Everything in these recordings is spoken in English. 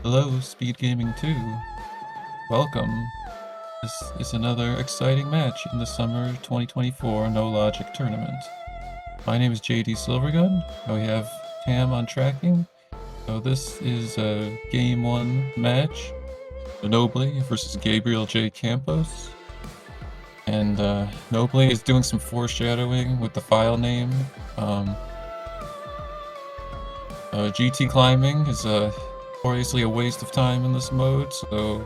Hello, SpeedGaming 2. Welcome. This is another exciting match in the Summer 2024 No Logic tournament. My name is JD Silvergun. We have Tam on tracking. So this is a Game 1 match. Nobly versus gabrieljcampos. And Nobly is doing some foreshadowing with the file name. GT climbing is obviously a waste of time in this mode, so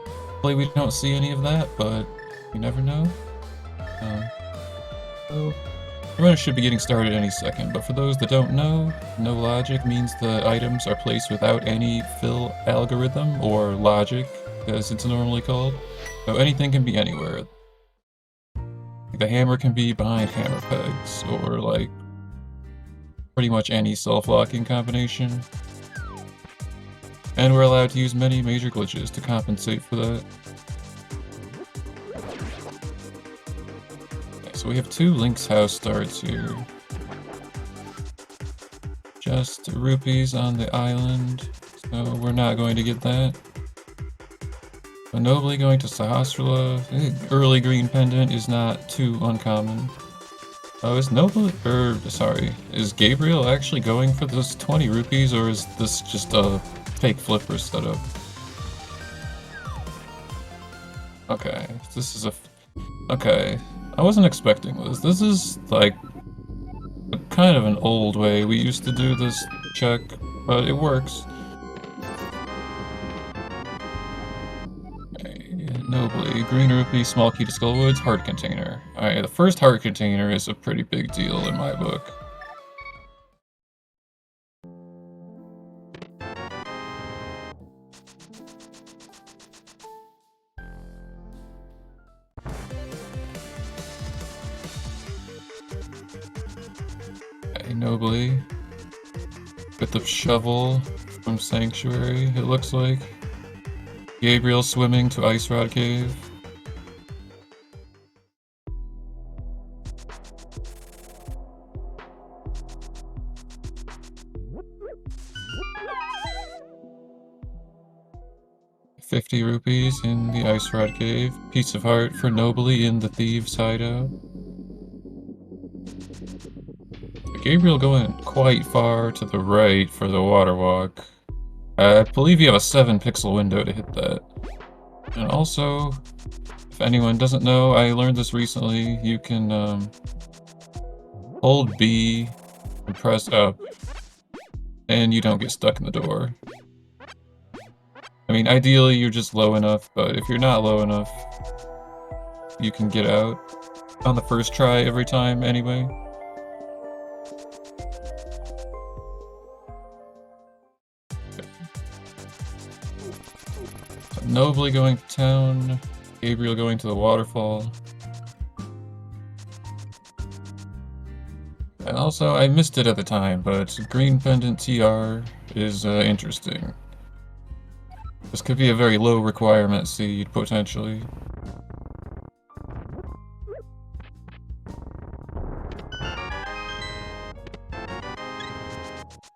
hopefully we don't see any of that, but you never know. So everyone should be getting started any second, but for those that don't know, no logic means the items are placed without any fill algorithm, or logic, as it's normally called. So anything can be anywhere. The hammer can be behind hammer pegs, or like pretty much any self-locking combination. And we're allowed to use many major glitches to compensate for that. Okay, so we have two Link's house starts here. Just rupees on the island, so we're not going to get that. But nobly going to Sahasrara. Early green pendant is not too uncommon. Oh, is Gabriel actually going for those 20 rupees, or is this just a fake flipper setup? Okay, okay, I wasn't expecting this. This is like kind of an old way we used to do this check, but it works. Nobly, green rupee, small key to Skullwoods, heart container. Alright, the first heart container is a pretty big deal in my book. Okay, Nobly. With the shovel from Sanctuary, it looks like. Gabriel swimming to Ice Rod Cave. $50 rupees in the Ice Rod Cave. Piece of heart for Nobly in the Thieves' Hideout. Gabriel going quite far to the right for the water walk. I believe you have a 7-pixel window to hit that. And also, if anyone doesn't know, I learned this recently, you can hold B and press up, and you don't get stuck in the door. I mean, ideally you're just low enough, but if you're not low enough, you can get out on the first try every time anyway. Nobly going to town, Gabriel going to the waterfall. And also, I missed it at the time, but green pendant TR is interesting. This could be a very low requirement seed, potentially.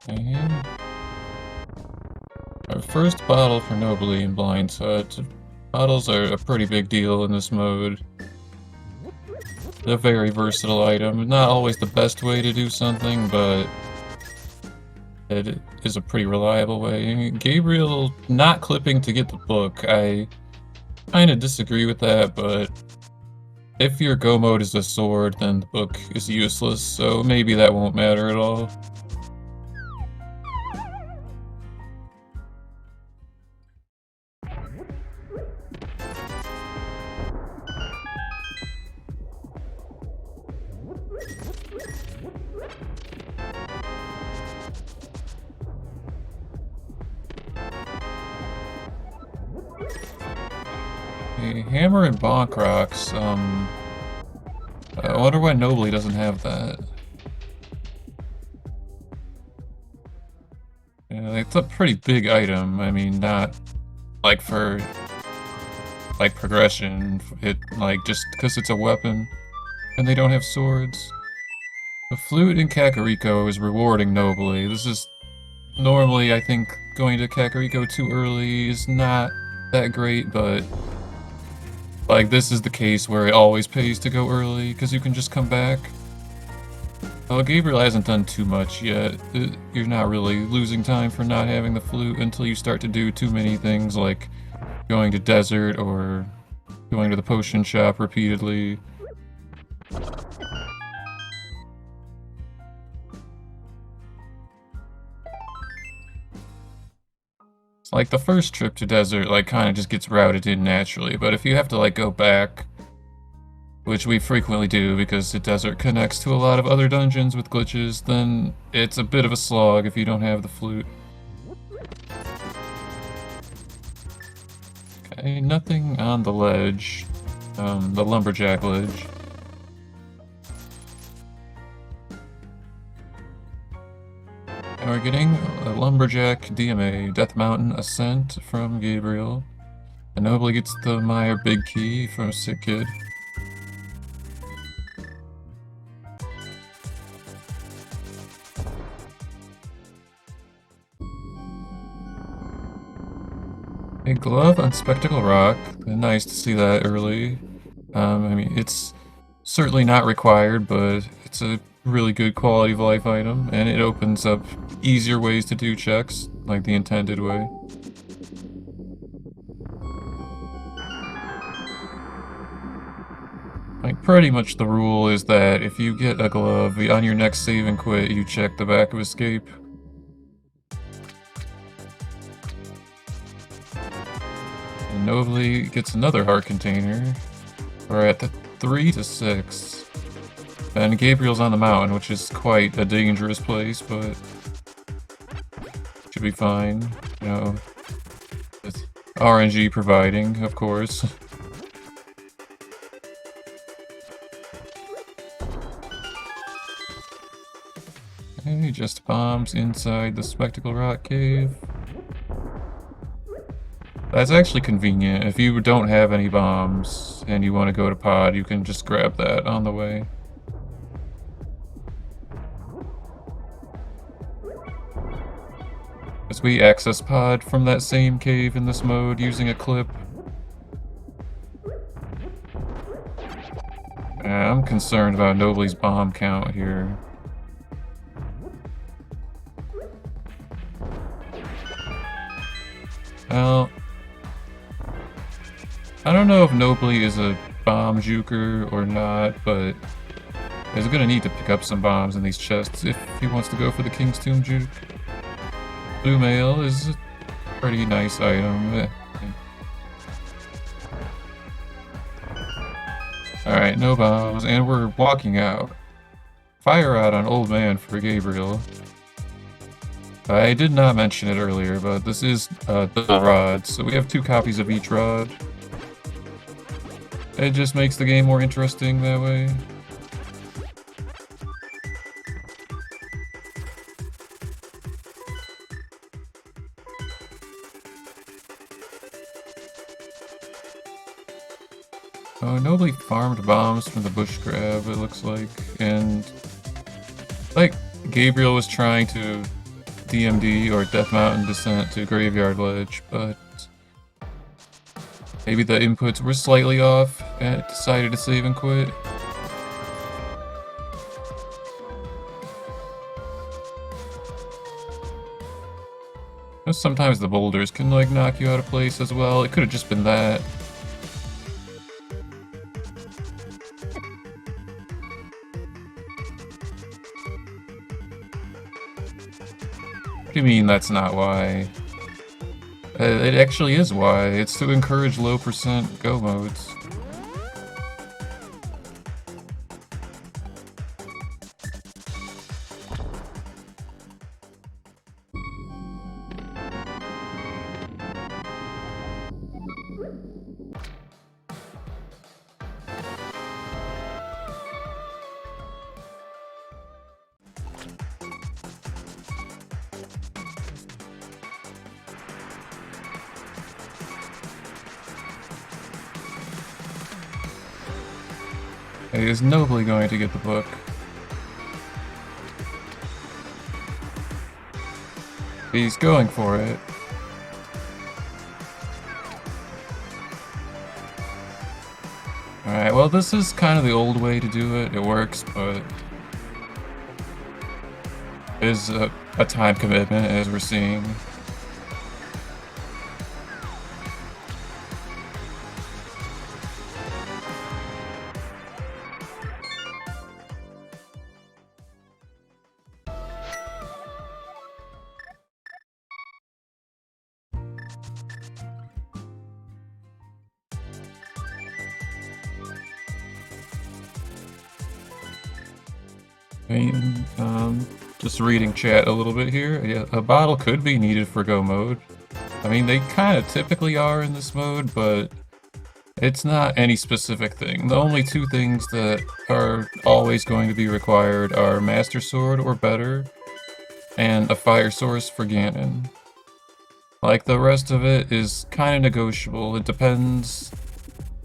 And our first bottle for Nobly in Blind's Hut. Bottles are a pretty big deal in this mode. They're a very versatile item. Not always the best way to do something, but it is a pretty reliable way. Gabriel not clipping to get the book, I kind of disagree with that, but if your go mode is a sword, then the book is useless, so maybe that won't matter at all. Hammer and Bonk Rocks, I wonder why Nobly doesn't have that. Yeah, it's a pretty big item, I mean, not like for like progression, like just because it's a weapon and they don't have swords. The flute in Kakariko is rewarding Nobly. This is Normally, I think going to Kakariko too early is not that great, but like this is the case where it always pays to go early because you can just come back. Well, Gabriel hasn't done too much yet. You're not really losing time for not having the flute until you start to do too many things like going to desert or going to the potion shop repeatedly. It's like the first trip to desert like kind of just gets routed in naturally, but if you have to like go back, which we frequently do because the desert connects to a lot of other dungeons with glitches, then it's a bit of a slog if you don't have the flute. Okay, nothing on the ledge, the lumberjack ledge. And we're getting a lumberjack DMA, Death Mountain Ascent from Gabriel. And nobly gets the Meyer Big Key from Sick Kid. A glove on Spectacle Rock. Nice to see that early. I mean, it's certainly not required, but it's a really good quality of life item, and it opens up easier ways to do checks, like the intended way. Like, pretty much the rule is that if you get a glove, on your next save and quit, you check the back of Escape. And nobly gets another heart container. We're at the 3 to 6. And Gabriel's on the mountain, which is quite a dangerous place, but should be fine. You know, with RNG providing, of course. Okay, just bombs inside the Spectacle Rock Cave. That's actually convenient. If you don't have any bombs and you want to go to pod, you can just grab that on the way. As we access pod from that same cave in this mode using a clip. I'm concerned about nobly's bomb count here. Well, I don't know if nobly is a bomb juker or not, but he's gonna need to pick up some bombs in these chests if he wants to go for the King's Tomb juke. Blue mail is a pretty nice item. Alright, no bombs, and we're walking out. Fire out on Old Man for Gabriel. I did not mention it earlier, but this is the rods, so we have 2 copies of each rod. It just makes the game more interesting that way. Oh, nobly farmed bombs from the bush grab, it looks like, and like Gabriel was trying to DMD or Death Mountain Descent to Graveyard Ledge, but maybe the inputs were slightly off and it decided to save and quit. Sometimes the boulders can like knock you out of place as well. It could have just been that. What do you mean that's not why? It actually is why. It's to encourage low percent go modes. He is nobly going to get the book. He's going for it. Alright, well this is kind of the old way to do it. It works, but it is a time commitment, as we're seeing. Just reading chat a little bit here. Yeah, a bottle could be needed for go mode. I mean, they kind of typically are in this mode, but it's not any specific thing. The only two things that are always going to be required are Master Sword or better, and a fire source for Ganon. Like, the rest of it is kind of negotiable. It depends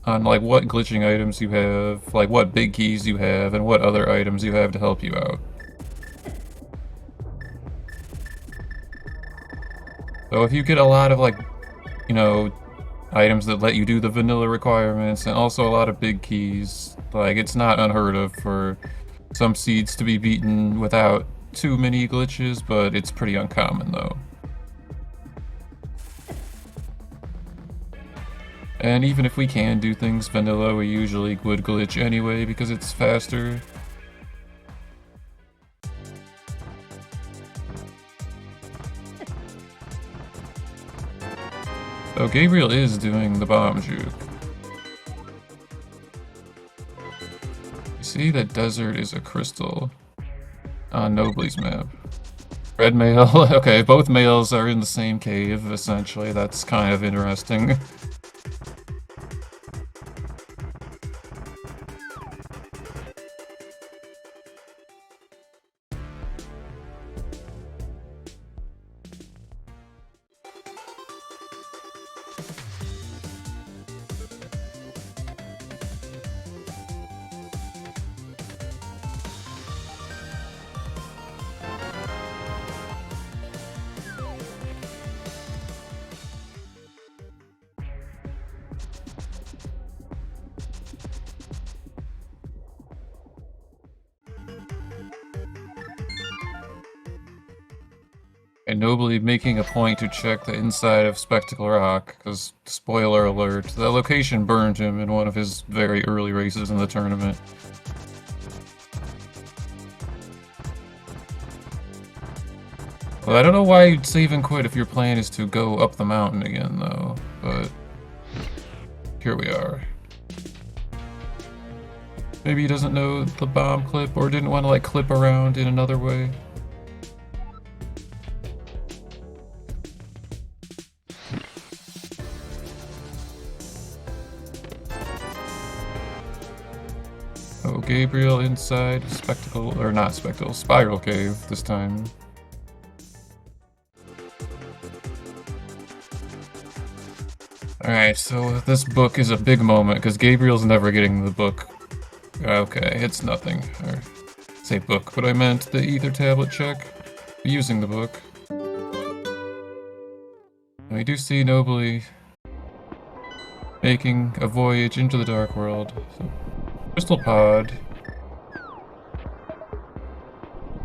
on, like, what glitching items you have, like, what big keys you have, and what other items you have to help you out. So if you get a lot of, like, you know, items that let you do the vanilla requirements, and also a lot of big keys, like, it's not unheard of for some seeds to be beaten without too many glitches, but it's pretty uncommon, though. And even if we can do things vanilla, we usually would glitch anyway because it's faster. So Gabriel is doing the bomb juke. You see that desert is a crystal on Nobly's map. Red male, okay, both males are in the same cave, essentially. That's kind of interesting. And nobly making a point to check the inside of Spectacle Rock, because, spoiler alert, the location burned him in one of his very early races in the tournament. Well, I don't know why you'd save and quit if your plan is to go up the mountain again, though, but here we are. Maybe he doesn't know the bomb clip, or didn't want to, like, clip around in another way. Oh, Gabriel inside Spectacle, or not Spectacle, Spiral Cave this time. Alright, so this book is a big moment, because Gabriel's never getting the book. Okay, it's nothing. Or, say book, but I meant the ether tablet check. Using the book. And we do see Nobly making a voyage into the Dark World. So, Crystal Pod.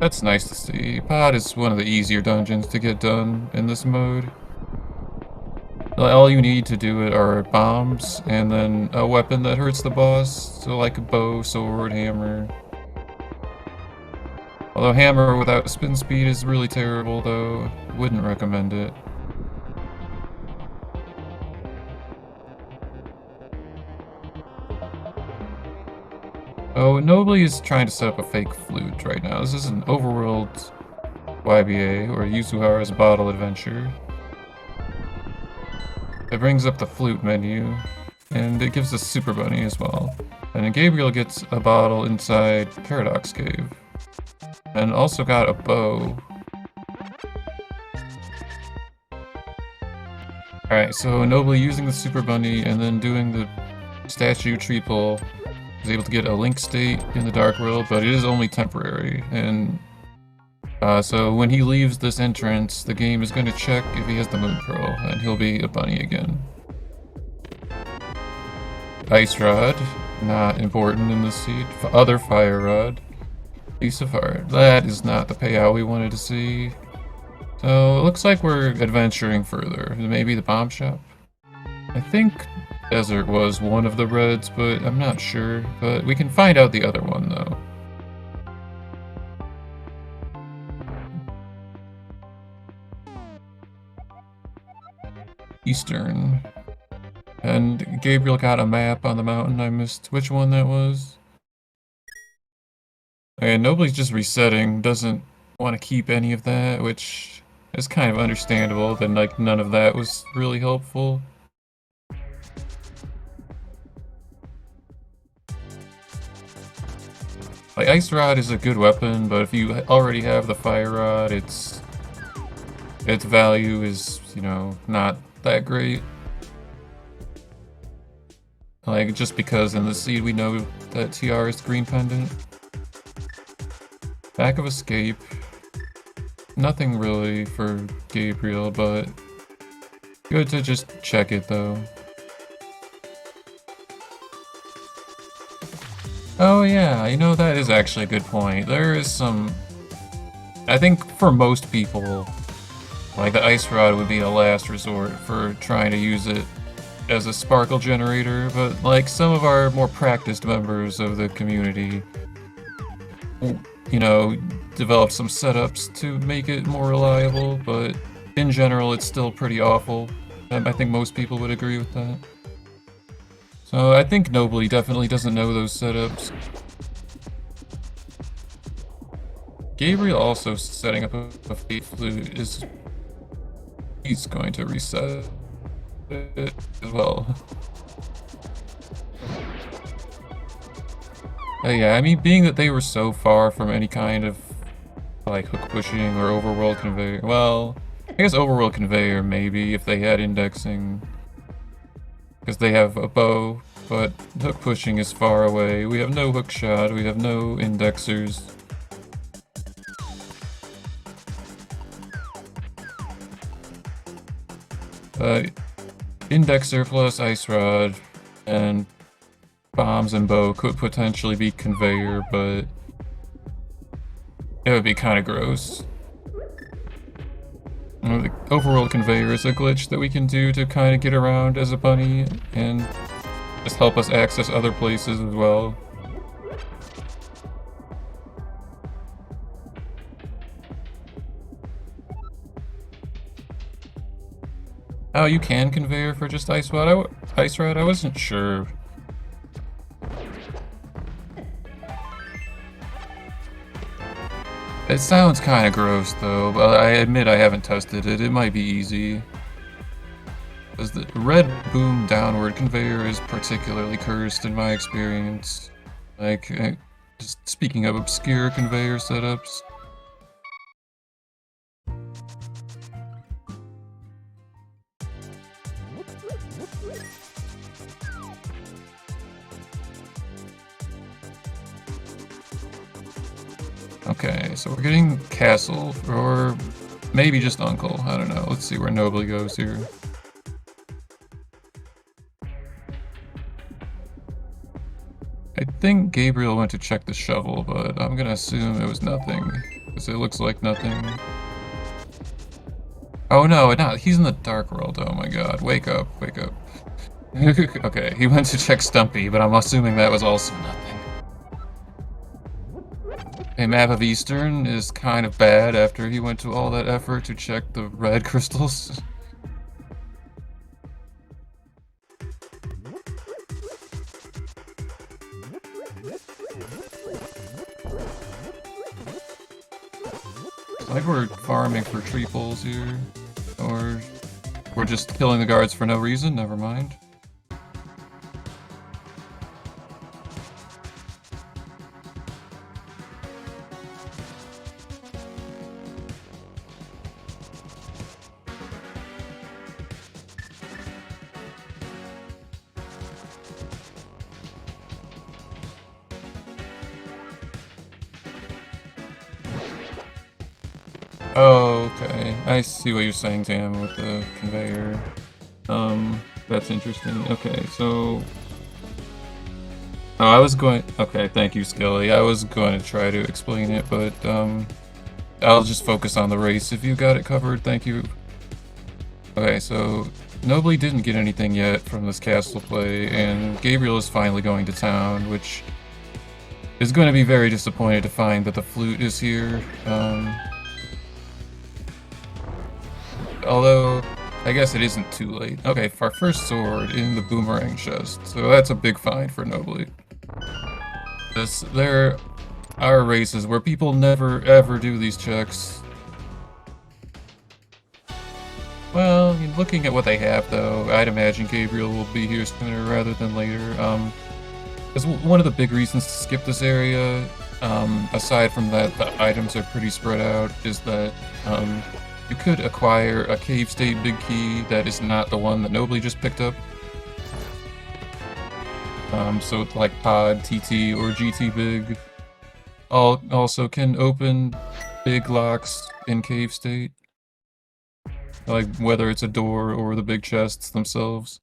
That's nice to see. Pod is one of the easier dungeons to get done in this mode. All you need to do it are bombs, and then a weapon that hurts the boss, so like a bow, sword, hammer. Although hammer without spin speed is really terrible though, wouldn't recommend it. Oh, Nobly is trying to set up a fake flute right now. This is an overworld YBA, or Yuzuhara's Bottle Adventure. It brings up the flute menu, and it gives us Super Bunny as well. And then Gabriel gets a bottle inside Paradox Cave. And also got a bow. Alright, so Nobly using the Super Bunny and then doing the statue tree pull is able to get a Link state in the Dark World, but it is only temporary, and So when he leaves this entrance, the game is going to check if he has the Moon Pearl, and he'll be a bunny again. Ice Rod, not important in this seed. Other Fire Rod. Piece of Heart. That is not the payout we wanted to see. So it looks like we're adventuring further. Maybe the bomb shop? I think Desert was one of the reds, but I'm not sure. But we can find out the other one, though. Eastern. And Gabriel got a map on the mountain. I missed which one that was. And Nobly's just resetting. Doesn't want to keep any of that, which is kind of understandable. That like none of that was really helpful. Like Ice Rod is a good weapon, but if you already have the Fire Rod, its value is, you know, not that great. Like, just because in the seed we know that TR is the green pendant. Back of Escape. Nothing really for Gabriel, but good to just check it though. Oh yeah, you know, that is actually a good point. There is some... I think for most people, like the Ice Rod would be a last resort for trying to use it as a sparkle generator, but like some of our more practiced members of the community, you know, developed some setups to make it more reliable, but in general it's still pretty awful. I think most people would agree with that. So I think Nobly definitely doesn't know those setups. Gabriel also setting up a Fate Flute is... he's going to reset it as well. Yeah, I mean, being that they were so far from any kind of like hook pushing or overworld conveyor, well, I guess overworld conveyor maybe if they had indexing, because they have a bow, but hook pushing is far away. We have no hook shot, we have no indexers. Indexer plus Ice Rod and bombs and bow could potentially be conveyor, but it would be kind of gross. The overworld conveyor is a glitch that we can do to kind of get around as a bunny and just help us access other places as well. Oh, you can conveyor for just Ice Rod? I wasn't sure. It sounds kind of gross though, but I admit I haven't tested it. It might be easy. Because the red boom downward conveyor is particularly cursed in my experience. Like, just speaking of obscure conveyor setups. Okay, so we're getting Castle, or maybe just Uncle, I don't know. Let's see where Nobly goes here. I think Gabriel went to check the shovel, but I'm gonna assume it was nothing, because it looks like nothing. Oh no, he's in the Dark World, oh my god, wake up, wake up. Okay, he went to check Stumpy, but I'm assuming that was also nothing. A map of Eastern is kind of bad after he went to all that effort to check the red crystals. It's like we're farming for tree poles here, or we're just killing the guards for no reason, never mind. Okay, I see what you're saying, Tam, with the conveyor. That's interesting. Okay, so... Oh, I was going... Okay, thank you, Skilly. I was going to try to explain it, but, I'll just focus on the race if you got it covered, thank you. Okay, so... Nobly didn't get anything yet from this castle play, and Gabriel is finally going to town, which is going to be very disappointed to find that the flute is here. Although, I guess it isn't too late. Okay, our first sword in the boomerang chest, so that's a big find for Nobly. There are races where people never ever do these checks. Well, looking at what they have though, I'd imagine Gabriel will be here sooner rather than later. Because one of the big reasons to skip this area, aside from that the items are pretty spread out, is that you could acquire a cave state big key that is not the one that Nobly just picked up. So like Pod, TT, or GT Big also can open big locks in cave state. Like whether it's a door or the big chests themselves.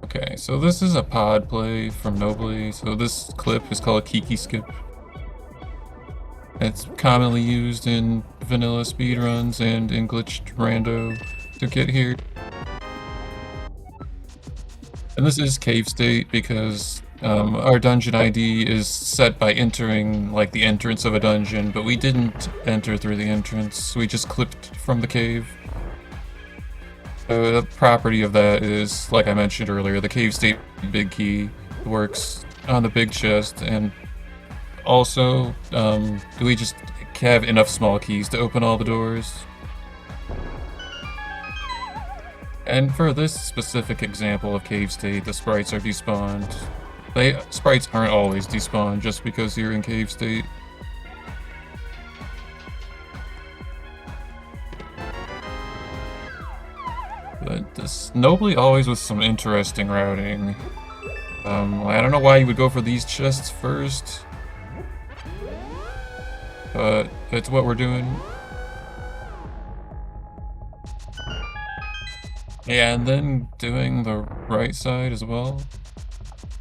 Okay, so this is a pod play from Nobly. So this clip is called Kiki Skip. It's commonly used in vanilla speedruns and in glitched rando to get here. And this is cave state because our dungeon ID is set by entering like the entrance of a dungeon, but we didn't enter through the entrance. We just clipped from the cave. The property of that is, like I mentioned earlier, the cave state big key works on the big chest, and also we just have enough small keys to open all the doors. And for this specific example of cave state, the sprites are despawned. Sprites aren't always despawned just because you're in cave state. But this Nobly always with some interesting routing. I don't know why you would go for these chests first, but it's what we're doing. Yeah, and then doing the right side as well.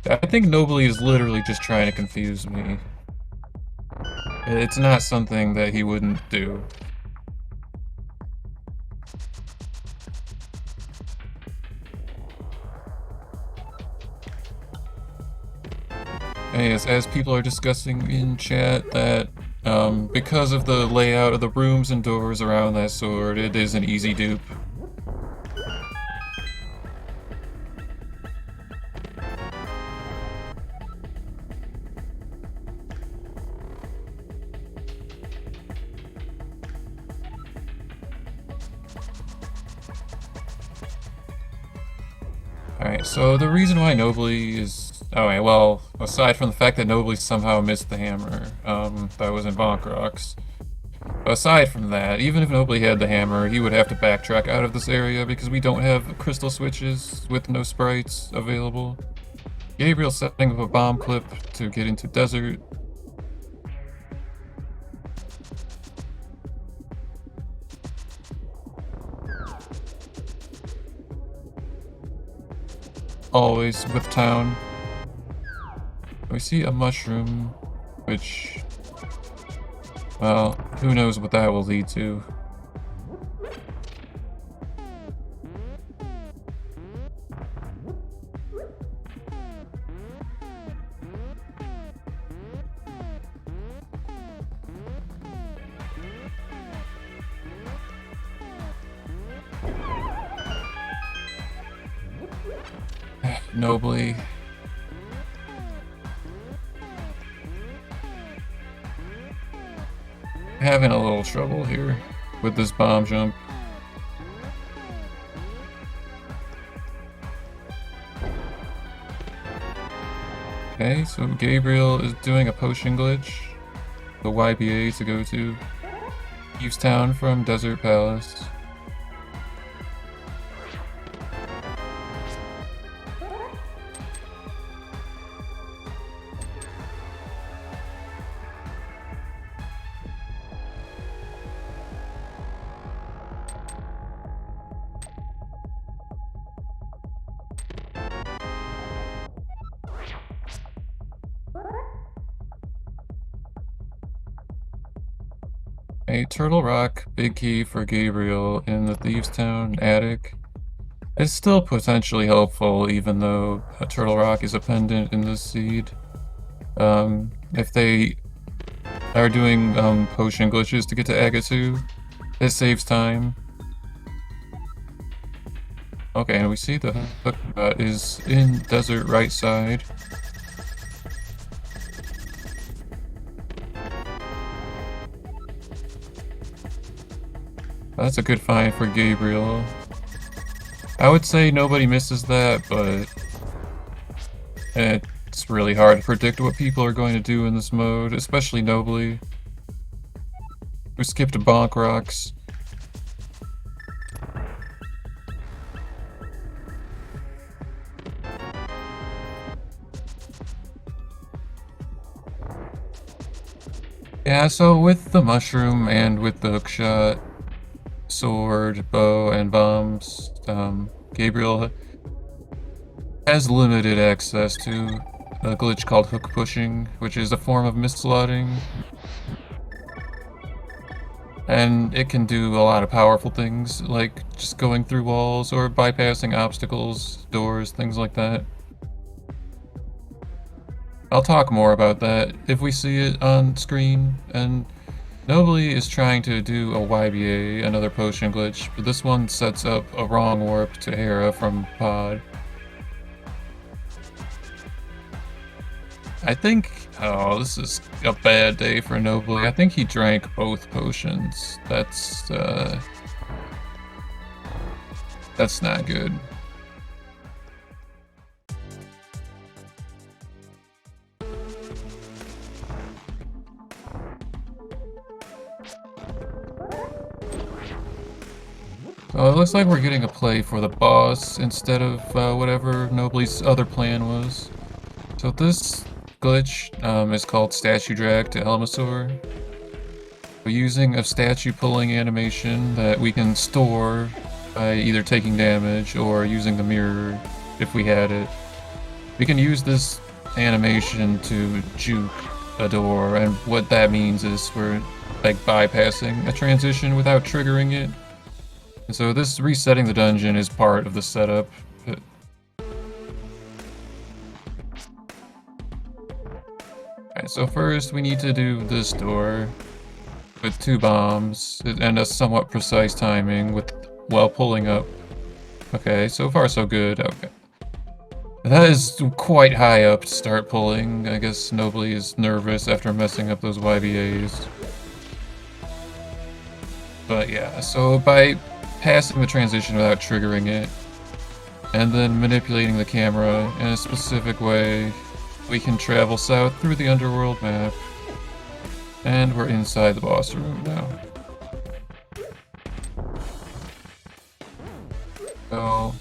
I think Nobly is literally just trying to confuse me. It's not something that he wouldn't do. As people are discussing in chat that because of the layout of the rooms and doors around that sword, it is an easy dupe. Alright, so the reason why Nobly is... Okay, well, aside from the fact that Nobly somehow missed the hammer, that was in Bonk Rocks. Aside from that, even if Nobly had the hammer, he would have to backtrack out of this area because we don't have crystal switches with no sprites available. Gabriel setting up a bomb clip to get into desert. Always with town. We see a mushroom, which, well, who knows what that will lead to. Nobly. Having a little trouble here with this bomb jump. Okay, so Gabriel is doing a potion glitch. The YBA to go to. Thieves Town from Desert Palace. A Turtle Rock, big key for Gabriel in the Thieves Town attic. It's still potentially helpful, even though a Turtle Rock is a pendant in this seed. If they are doing potion glitches to get to Agatu, it saves time. Okay, and we see the hook is in desert right side. That's a good find for Gabriel. I would say nobody misses that, but it's really hard to predict what people are going to do in this mode, especially nobly. We skipped bonk rocks. Yeah, so with the mushroom and with the hookshot, sword, bow, and bombs, Gabriel has limited access to a glitch called hook pushing, which is a form of mislotting. And it can do a lot of powerful things, like just going through walls or bypassing obstacles, doors, things like that. I'll talk more about that if we see it on screen, and Nobly is trying to do a YBA, another potion glitch, but this one sets up a wrong warp to Hera from Pod. I think, oh, this is a bad day for Nobly. I think he drank both potions. That's not good. So it looks like we're getting a play for the boss instead of whatever Nobly's other plan was. So this glitch is called Statue Drag to Elmasaur. We're using a statue pulling animation that we can store by either taking damage or using the mirror if we had it. We can use this animation to juke a door, and what that means is we're like bypassing a transition without triggering it. And so this resetting the dungeon is part of the setup. Alright, so first we need to do this door with 2 bombs and a somewhat precise timing while pulling up. Okay, so far so good. Okay. That is quite high up to start pulling. I guess Nobly is nervous after messing up those YBAs. But yeah, so by passing the transition without triggering it, and then manipulating the camera in a specific way, we can travel south through the underworld map. And we're inside the boss room now. So,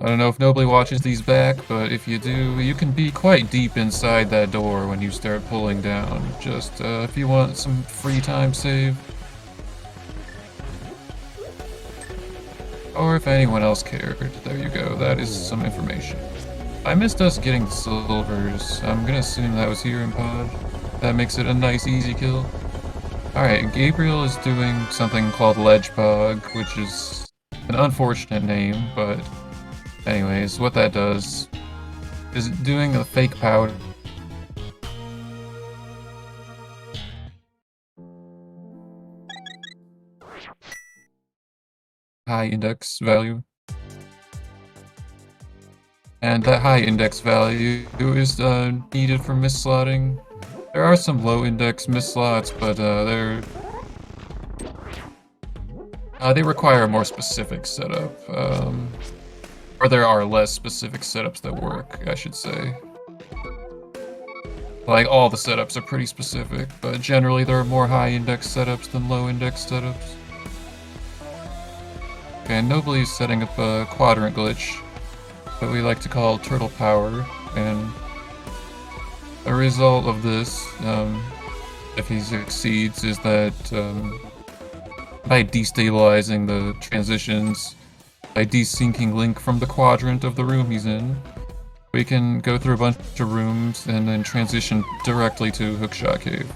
I don't know if Nobly watches these back, but if you do, you can be quite deep inside that door when you start pulling down. Just if you want some free time save. Or if anyone else cared, there you go, that is some information. I missed us getting the silvers. I'm gonna assume that was here in Pod. That makes it a nice, easy kill. Alright, Gabriel is doing something called Ledge Pog, which is an unfortunate name, but anyways, what that does is doing a fake powder. High index value. And that high index value is needed for misslotting. There are some low index misslots, but they require a more specific setup. Or there are less specific setups that work, I should say. Like, all the setups are pretty specific, but generally there are more high-index setups than low-index setups. Okay, and Nobly is setting up a quadrant glitch that we like to call turtle power, and the result of this, if he succeeds, is that by destabilizing the transitions, by desyncing Link from the quadrant of the room he's in, we can go through a bunch of rooms and then transition directly to Hookshot Cave.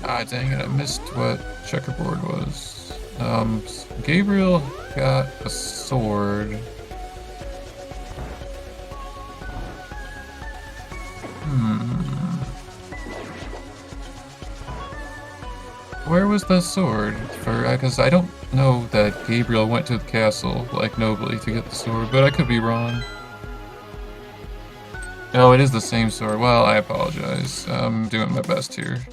Ah, dang it, I missed what checkerboard was. Gabriel got a sword. Where was the sword? Because I don't know that Gabriel went to the castle, like Nobly, to get the sword, but I could be wrong. No, it is the same sword. Well, I apologize. I'm doing my best here.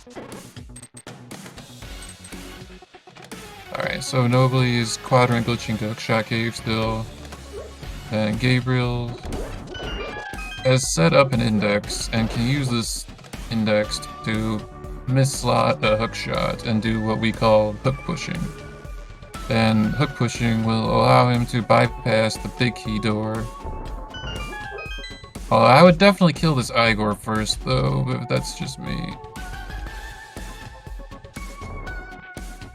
Alright, so Nobly is quadrant glitching to Hookshot Cave still. And Gabriel has set up an index and can use this index to mislot a hookshot and do what we call hook pushing. And hook pushing will allow him to bypass the big key door. I would definitely kill this Igor first though, but that's just me.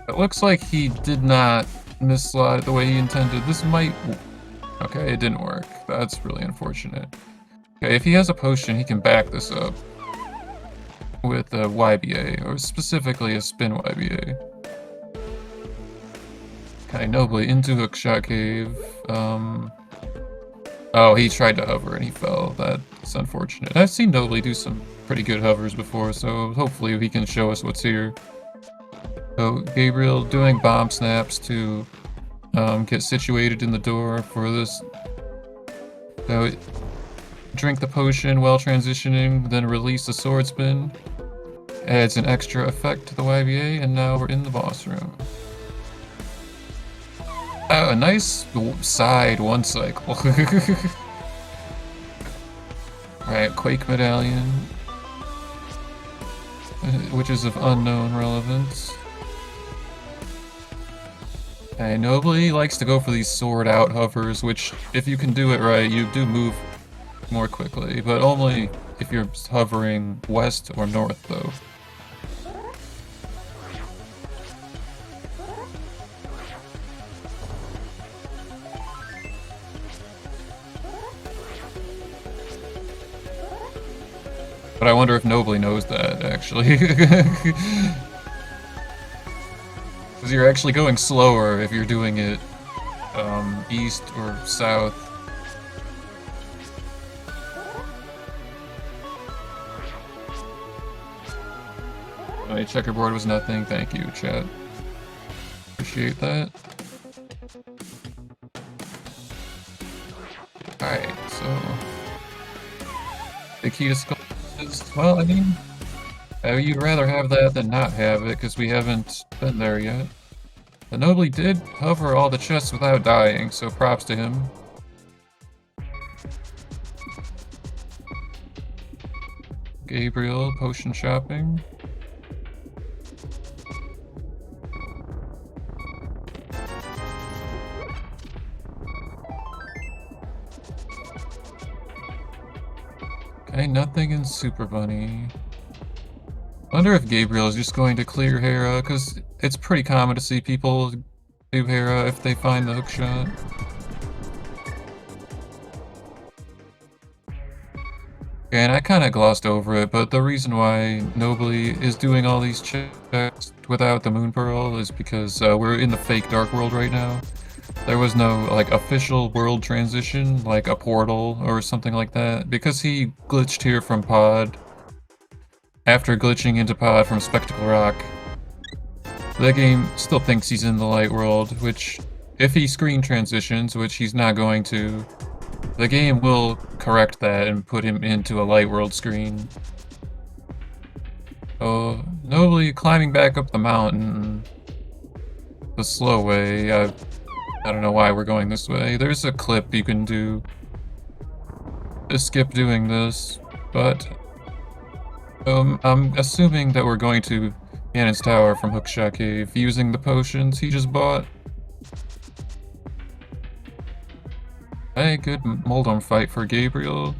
It looks like he did not mislot it the way he intended. This might... Okay, it didn't work. That's really unfortunate. Okay, if he has a potion, he can back this up with a YBA, or specifically a spin YBA. Okay, Nobly into Hookshot Cave. Oh, he tried to hover and he fell. That's unfortunate. I've seen Nobly do some pretty good hovers before, so hopefully he can show us what's here. So, Gabriel doing bomb snaps to get situated in the door for this. So, drink the potion while transitioning, then release the sword spin. Adds an extra effect to the YBA, and now we're in the boss room. Oh, a nice side one cycle. Alright, Quake Medallion, which is of unknown relevance. Okay, Nobly likes to go for these sword out hovers, which, if you can do it right, you do move more quickly, but only if you're hovering west or north, though. But I wonder if Nobly knows that, actually. Because you're actually going slower if you're doing it east or south. My checkerboard was nothing. Thank you, chat. Appreciate that. Alright, so... the key to skull is, well, I mean... you'd rather have that than not have it, because we haven't been there yet. But Nobly did hover all the chests without dying, so props to him. Gabriel, potion shopping. Okay, nothing in Super Bunny. Wonder if Gabriel is just going to clear Hera, because it's pretty common to see people do Hera if they find the hookshot. And I kind of glossed over it, but the reason why Nobly is doing all these checks without the Moon Pearl is because we're in the fake Dark World right now. There was no, like, official world transition, like a portal or something like that, because he glitched here from Pod. After glitching into Pod from Spectacle Rock, the game still thinks he's in the Light World, which, if he screen transitions, which he's not going to, the game will correct that and put him into a Light World screen. So, Nobly climbing back up the mountain the slow way. I don't know why we're going this way. There's a clip you can do to skip doing this, but I'm assuming that we're going to Ganon's Tower from Hookshot Cave using the potions he just bought. Hey, good Moldorm fight for Gabriel.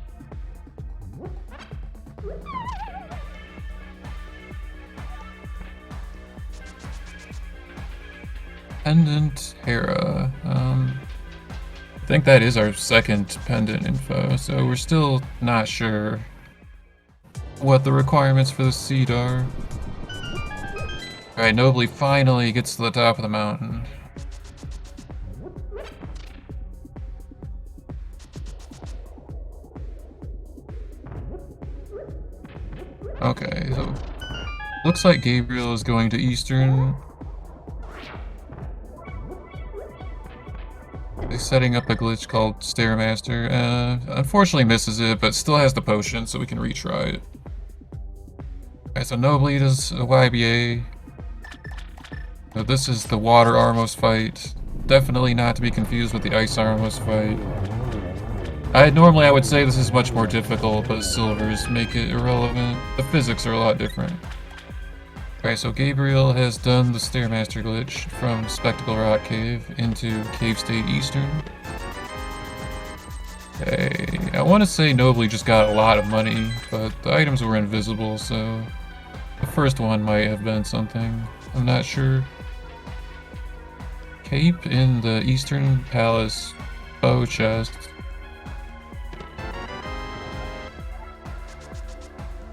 Pendant Hera. I think that is our second pendant info, so we're still not sure what the requirements for the seed are. Alright, Nobly finally gets to the top of the mountain. Okay, so looks like Gabriel is going to Eastern. He's setting up a glitch called Stairmaster. Unfortunately misses it, but still has the potion, so we can retry it. Okay, so Nobly does a YBA. So this is the Water Armos fight. Definitely not to be confused with the Ice Armos fight. Normally I would say this is much more difficult, but silvers make it irrelevant. The physics are a lot different. Okay, so Gabriel has done the Stairmaster glitch from Spectacle Rock Cave into Cave State Eastern. Okay, I want to say Nobly just got a lot of money, but the items were invisible, so the first one might have been something. I'm not sure. Cape in the Eastern Palace bow chest.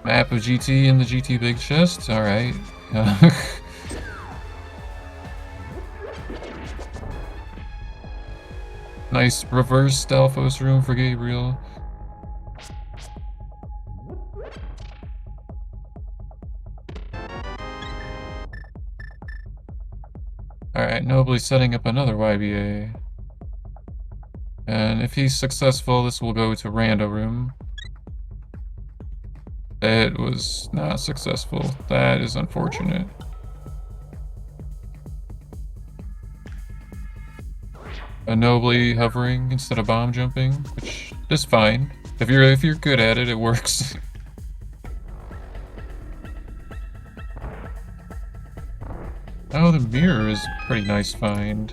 Map of GT in the GT big chest, alright. Nice reverse Stalfos room for Gabriel. Alright, Nobly setting up another YBA. And if he's successful, this will go to Rando room. It was not successful. That is unfortunate. A Nobly hovering instead of bomb jumping, which is fine. If you're good at it, it works. Oh, the mirror is a pretty nice find.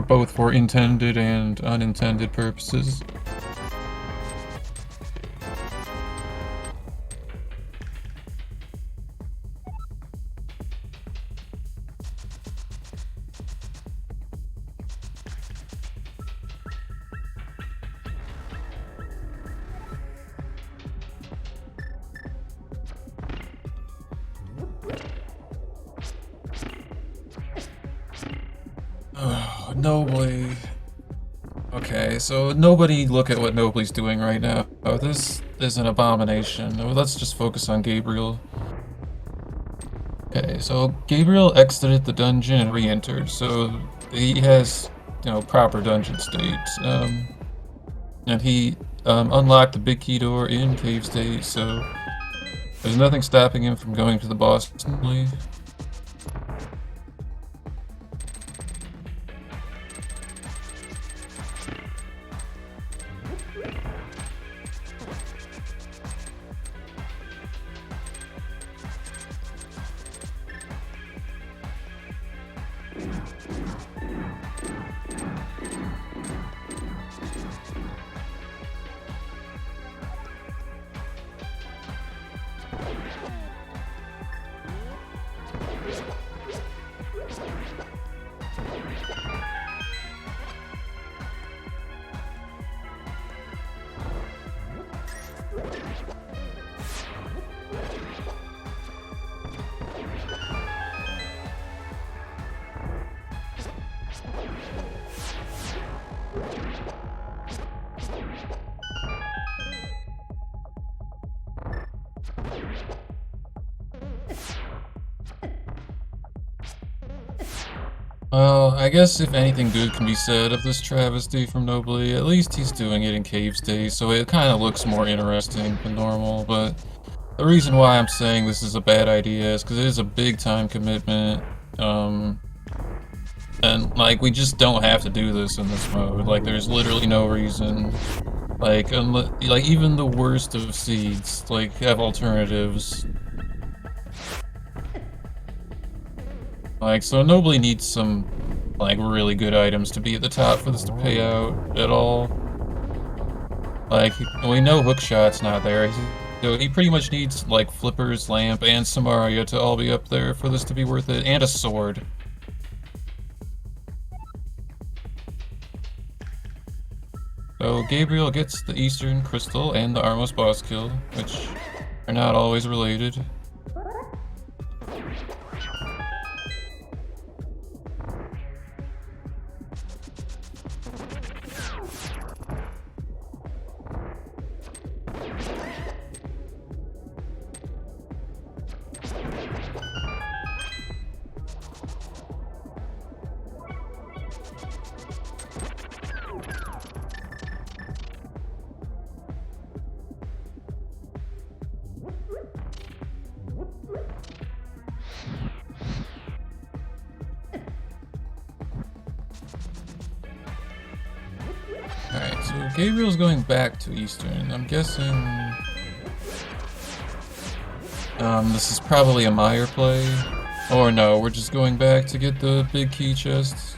Both for intended and unintended purposes. Oh, Nobly. Okay, so nobody look at what Nobly's doing right now. Oh, this is an abomination. Oh, let's just focus on Gabriel. Okay, so Gabriel exited the dungeon and re-entered, so he has, proper dungeon state. And he unlocked the big key door in Cave State, so there's nothing stopping him from going to the boss instantly. Well, I guess if anything good can be said of this travesty from Nobly, at least he's doing it in Cave State, so it kind of looks more interesting than normal, but the reason why I'm saying this is a bad idea is because it is a big time commitment. And, like, we just don't have to do this in this mode. Like, there's literally no reason. Like, even the worst of seeds, like, have alternatives. Like, so nobly needs some, like, really good items to be at the top for this to pay out at all. Like, we know Hookshot's not there, so he pretty much needs, like, Flippers, Lamp, and Samaria to all be up there for this to be worth it, and a sword. So Gabriel gets the Eastern Crystal and the Armos boss kill, which are not always related. Alright, so Gabriel's going back to Eastern. I'm guessing... this is probably a Meyer play. Or no, we're just going back to get the big key chests.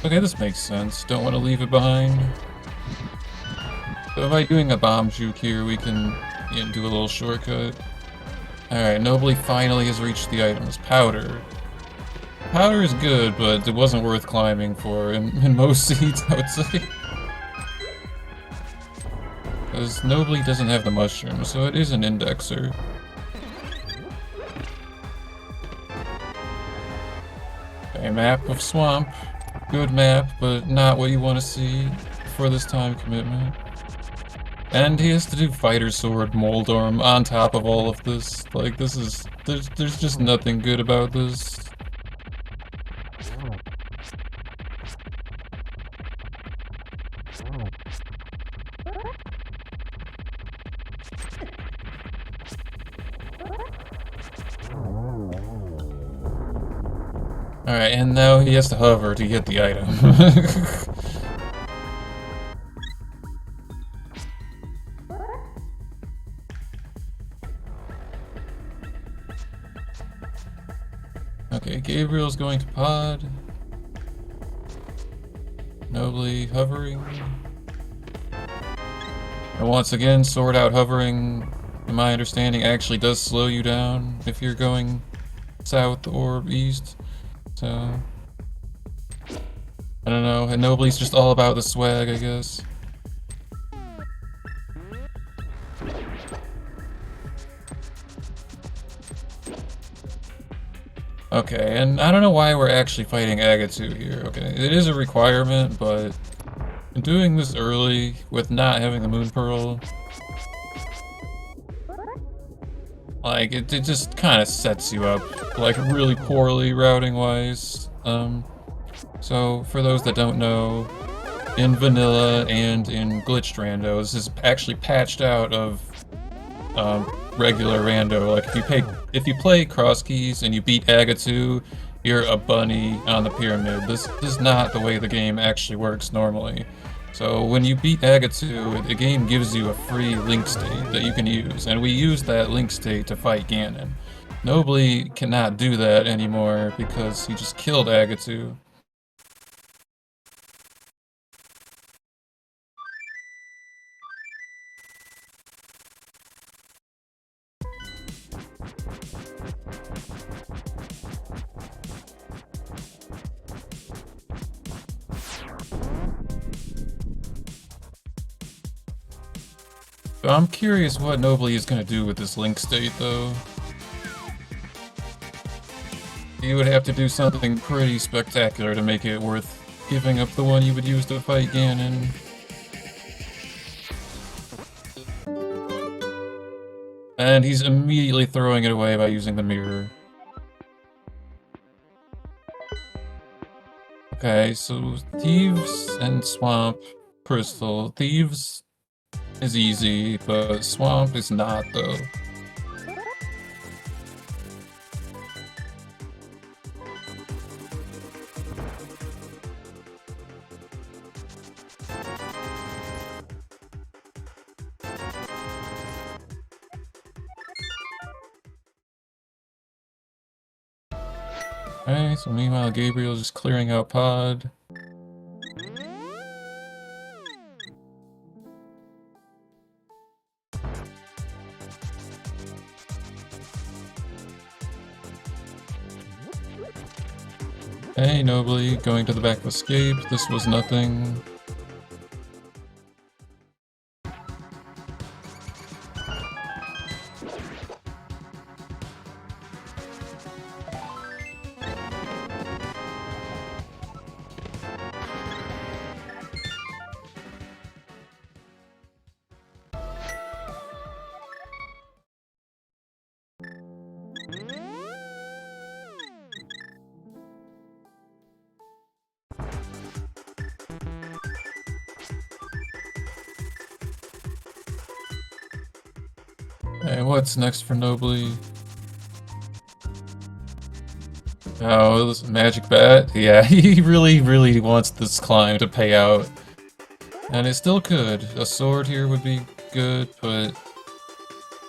Okay, this makes sense. Don't want to leave it behind. So by doing a bomb juke here, we can do a little shortcut. Alright, Nobly finally has reached the items. Powder. Powder is good, but it wasn't worth climbing for in most seeds, I would say. Because Nobly doesn't have the mushroom, so it is an indexer. Okay, map of swamp. Good map, but not what you want to see for this time commitment. And he has to do Fighter Sword Moldorm on top of all of this. Like, this is... There's just nothing good about this. Alright, and now he has to hover to get the item. Okay, Gabriel's going to pod. Nobly hovering. And once again, sword out hovering, in my understanding, actually does slow you down if you're going south or east. So, I don't know, and Nobly's just all about the swag, I guess. Okay, and I don't know why we're actually fighting Agatu here. Okay, it is a requirement, but doing this early with not having the Moon Pearl, like, it just kind of sets you up, like, really poorly routing-wise. So, for those that don't know, in Vanilla and in Glitched Rando, this is actually patched out of regular Rando. Like, if you play Cross Keys and you beat Agatu, you're a bunny on the pyramid. This is not the way the game actually works normally. So when you beat Agatu, the game gives you a free link state that you can use, and we use that link state to fight Ganon. Nobly cannot do that anymore because he just killed Agatu. So I'm curious what Nobly is going to do with this link state, though. You would have to do something pretty spectacular to make it worth giving up the one you would use to fight Ganon. And he's immediately throwing it away by using the mirror. Okay, so Thieves and Swamp Crystal. Thieves is easy, but Swamp is not, though. Okay, so meanwhile Gabriel's just clearing out pod. Hey, nobly, going to the back of escape. This was nothing. Hey, what's next for nobly? Oh, this magic bat? Yeah, he really wants this climb to pay out. And it still could. A sword here would be good, but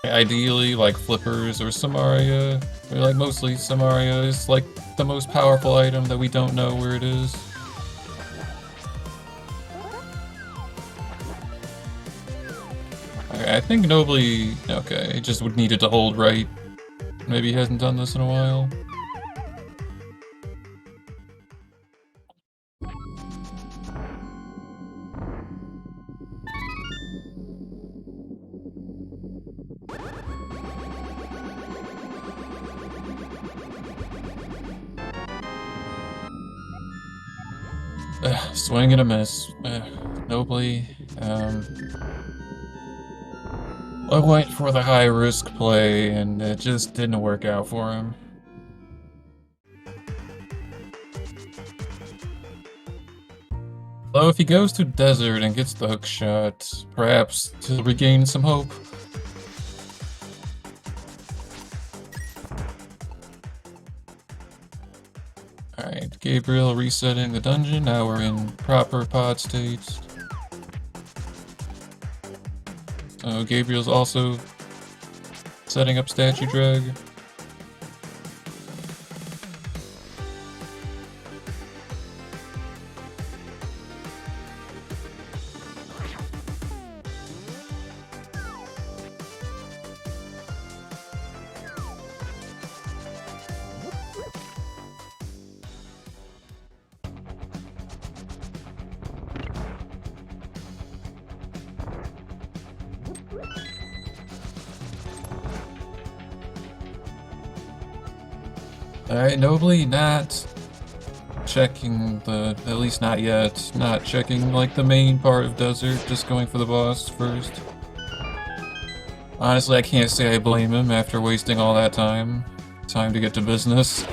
ideally, like flippers or Samaria, or like mostly Samaria is like the most powerful item that we don't know where it is. Okay, I think nobly... Okay, he just would needed to hold right. Maybe he hasn't done this in a while. Swing and a miss. Nobly. I went for the high risk play and it just didn't work out for him. Though if he goes to desert and gets the hook shot, perhaps he'll regain some hope. Alright, Gabriel resetting the dungeon, now we're in proper pod state. So Gabriel's also setting up statue drag. Alright, nobly not checking at least not yet, not checking like the main part of desert, just going for the boss first. Honestly, I can't say I blame him after wasting all that time. Time to get to business.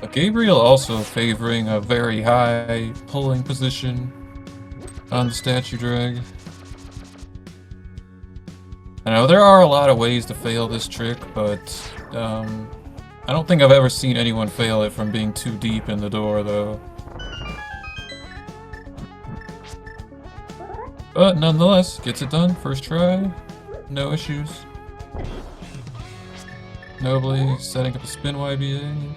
But Gabriel also favoring a very high pulling position on the statue drag. I know there are a lot of ways to fail this trick, but I don't think I've ever seen anyone fail it from being too deep in the door, though. But nonetheless, gets it done, first try, no issues. Nobly setting up a spin YBA.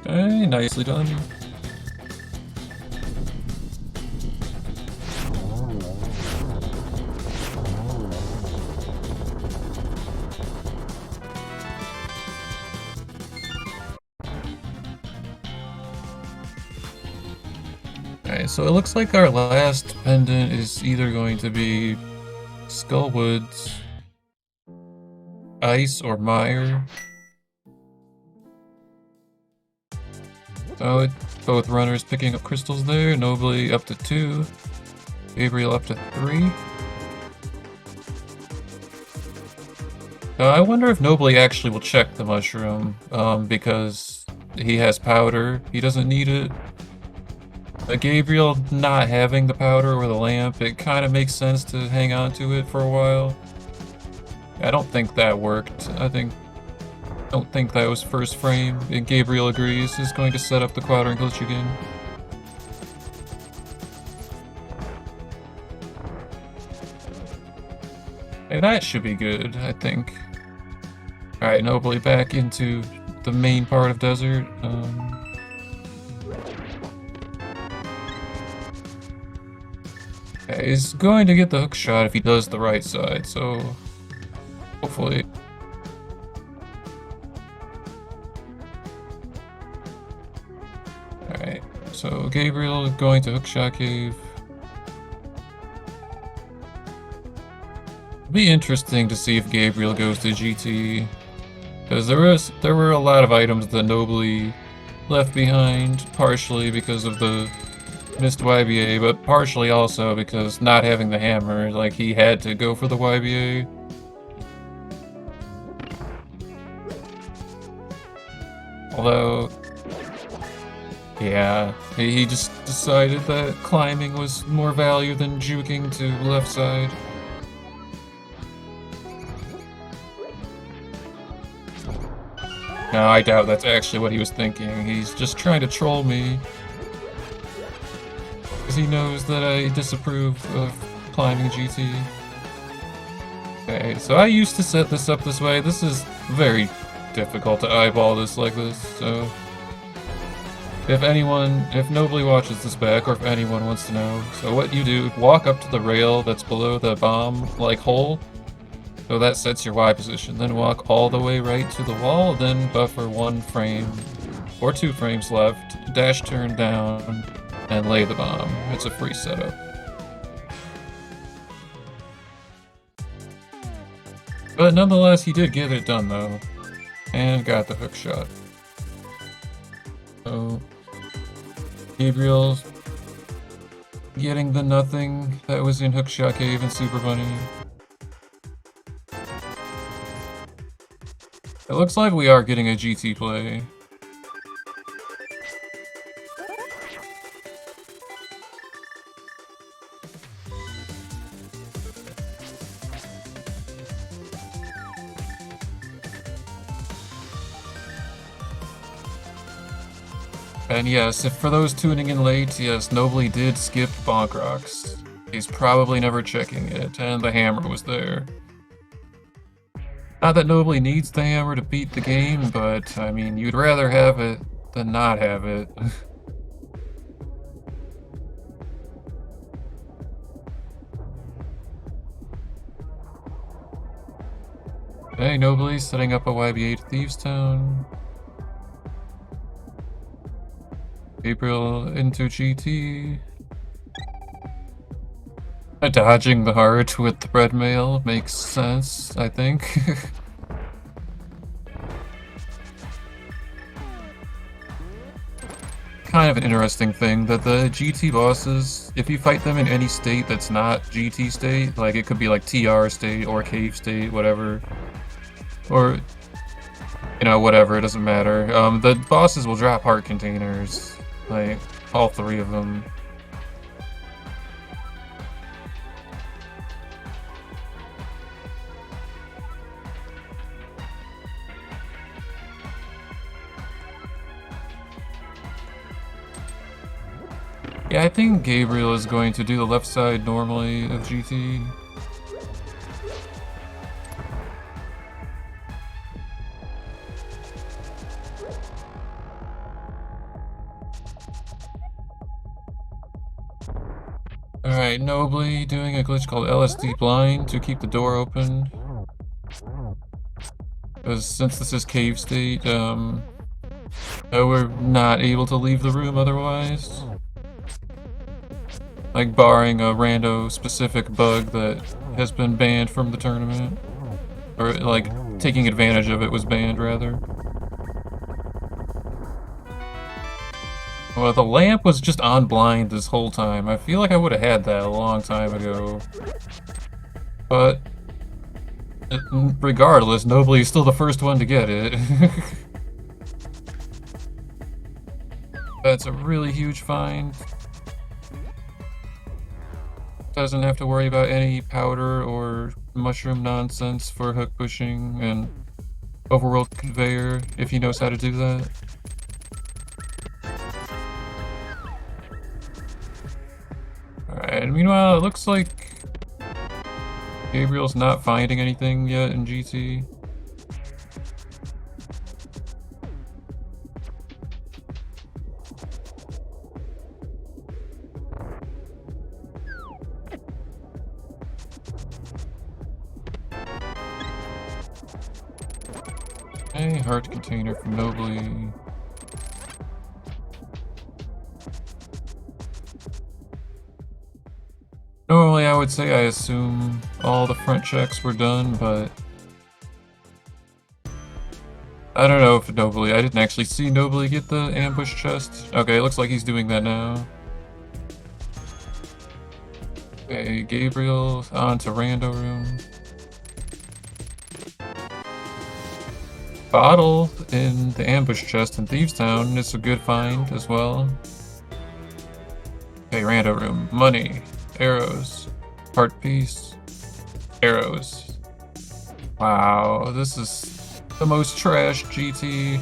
Okay, nicely done. Alright, so it looks like our last pendant is either going to be Skullwoods, Ice, or Mire. So both runners picking up crystals there, Nobly up to 2, Gabriel up to 3. I wonder if Nobly actually will check the mushroom, because he has powder, he doesn't need it. Gabriel not having the powder or the lamp, it kind of makes sense to hang on to it for a while. I don't think that worked. Don't think that was first frame, and Gabriel agrees, is going to set up the quadrant glitch again. Hey, that should be good, I think. Alright, nobly back into the main part of desert. Okay, he's going to get the hook shot if he does the right side, so hopefully. Alright, so Gabriel going to hookshot cave. It'll be interesting to see if Gabriel goes to GT, because there were a lot of items that nobly left behind, partially because of the missed YBA, but partially also because not having the hammer, like he had to go for the YBA. Although, yeah, he just decided that climbing was more value than juking to left side. No, I doubt that's actually what he was thinking. He's just trying to troll me. Because he knows that I disapprove of climbing GT. Okay, so I used to set this up this way. This is very difficult to eyeball this like this, so... If nobly watches this back, or if anyone wants to know, so what you do, walk up to the rail that's below the bomb-like hole, so that sets your Y position, then walk all the way right to the wall, then buffer 1 frame, or 2 frames left, dash turn down, and lay the bomb. It's a free setup. But nonetheless, he did get it done though, and got the hook shot. So, Gabriel's getting the nothing that was in Hookshot Cave and Super Bunny. It looks like we are getting a GT play. And yes, if for those tuning in late, yes, nobly did skip Bonk Rocks. He's probably never checking it, and the hammer was there. Not that nobly needs the hammer to beat the game, but, I mean, you'd rather have it than not have it. Hey, nobly setting up a YB8 Thieves Town. Gabriel into GT. Dodging the heart with thread mail makes sense, I think. Kind of an interesting thing that the GT bosses, if you fight them in any state that's not GT state, like it could be like TR state or cave state, whatever, or, you know, whatever, it doesn't matter. The bosses will drop heart containers. Like, all 3 of them. Yeah, I think Gabriel is going to do the left side normally of GT. Alright, nobly doing a glitch called LSD blind to keep the door open. Because since this is cave state, we're not able to leave the room otherwise. Like barring a rando specific bug that has been banned from the tournament. Or like taking advantage of it was banned rather. Well, the lamp was just on blind this whole time. I feel like I would have had that a long time ago. But regardless, nobly is still the first one to get it. That's a really huge find. Doesn't have to worry about any powder or mushroom nonsense for hook pushing and overworld conveyor if he knows how to do that. Alright, meanwhile, it looks like Gabriel's not finding anything yet in GT. Okay, heart container from Nobly. Normally I would say I assume all the front checks were done, but I don't know if Nobly. I didn't actually see Nobly get the ambush chest. Okay, it looks like he's doing that now. Okay, Gabriel on to Rando room. Bottle in the ambush chest in Thieves Town is a good find as well. Okay, Rando room. Money. Arrows. Heart piece. Arrows. Wow, this is the most trash GT.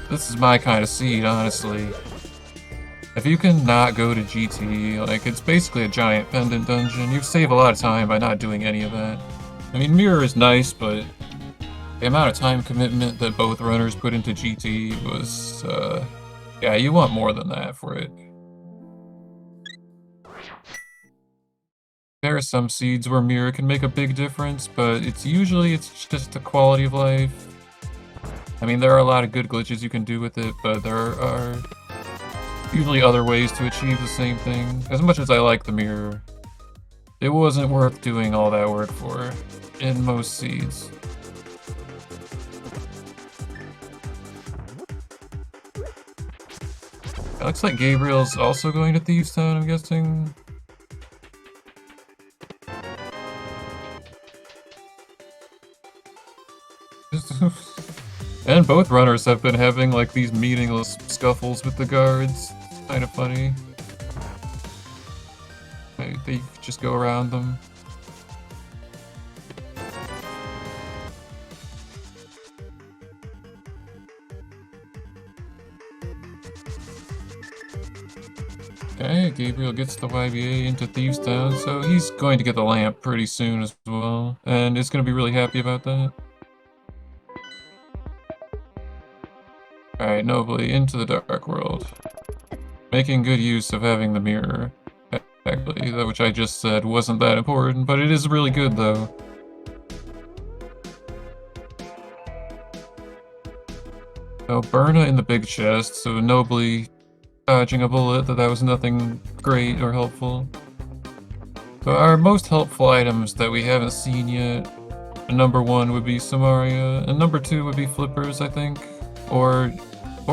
This is my kind of seed, honestly. If you can not go to GT, like, it's basically a giant pendant dungeon. You save a lot of time by not doing any of that. I mean, Mirror is nice, but the amount of time commitment that both runners put into GT was, yeah, you want more than that for it. There are some seeds where Mirror can make a big difference, but it's just the quality of life. I mean, there are a lot of good glitches you can do with it, but there are usually other ways to achieve the same thing. As much as I like the Mirror, it wasn't worth doing all that work for in most seeds. It looks like Gabriel's also going to Thieves Town, I'm guessing. And both runners have been having like these meaningless scuffles with the guards. It's kind of funny. They just go around them. Okay, Gabriel gets the YBA into Thieves Town, so he's going to get the lamp pretty soon as well, and is going to be really happy about that. Alright, Nobly, into the Dark World. Making good use of having the mirror. Actually, that which I just said wasn't that important, but it is really good though. So Berna in the big chest, so Nobly dodging a bullet, that was nothing great or helpful. So our most helpful items that we haven't seen yet, number 1 would be Samaria, and number 2 would be Flippers, I think. Or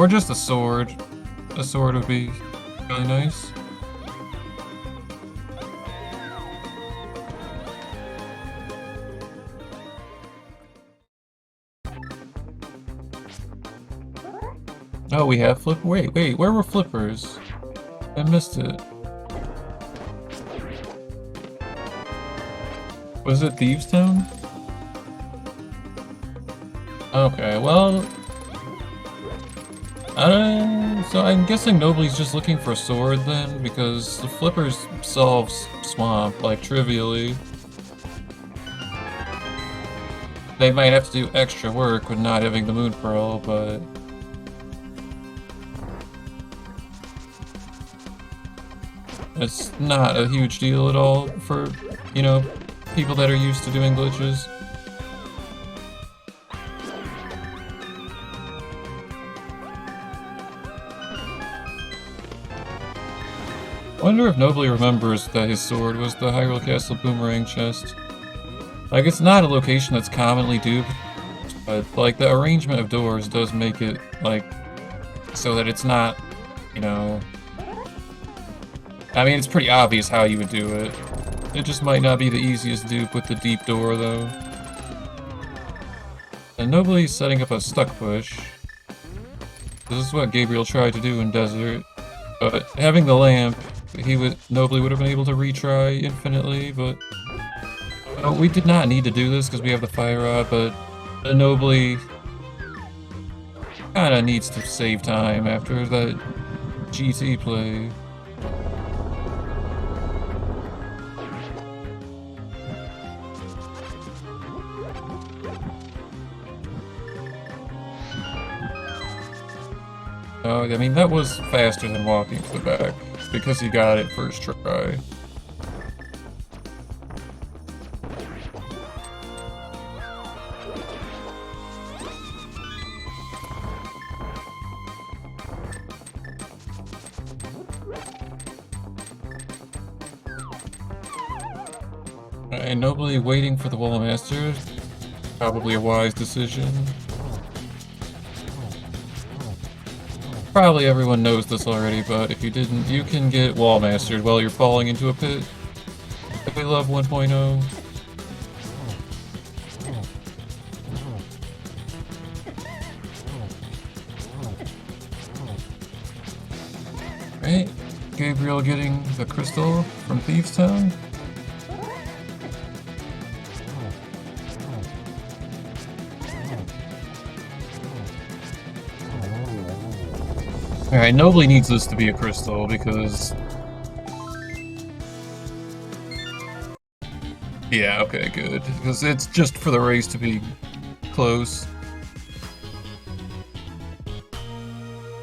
just a sword. A sword would be really nice. Oh, we have flip. Wait, where were Flippers? I missed it. Was it Thieves Town? Okay, well, so I'm guessing Nobly's just looking for a sword then, because the Flippers solves Swamp, like, trivially. They might have to do extra work with not having the Moon Pearl, but it's not a huge deal at all for, you know, people that are used to doing glitches. I wonder if Nobly remembers that his sword was the Hyrule Castle Boomerang chest. Like, it's not a location that's commonly duped, but, like, the arrangement of doors does make it, like, so that it's not, you know... I mean, it's pretty obvious how you would do it. It just might not be the easiest dupe with the deep door, though. And Nobly's setting up a stuck push. This is what Gabriel tried to do in Desert. But having the lamp, Nobly would have been able to retry infinitely, but... we did not need to do this because we have the Fire Rod, but Nobly kinda needs to save time after that GT play. Oh, I mean, that was faster than walking to the back, because he got it first try. And nobly waiting for the Wall Master. Probably a wise decision. Probably everyone knows this already, but if you didn't, you can get Wall Mastered while you're falling into a pit. We love 1.0. Right, Gabriel getting the crystal from Thieves Town. Alright, nobly needs this to be a crystal because... Yeah, okay, good. Because it's just for the race to be close.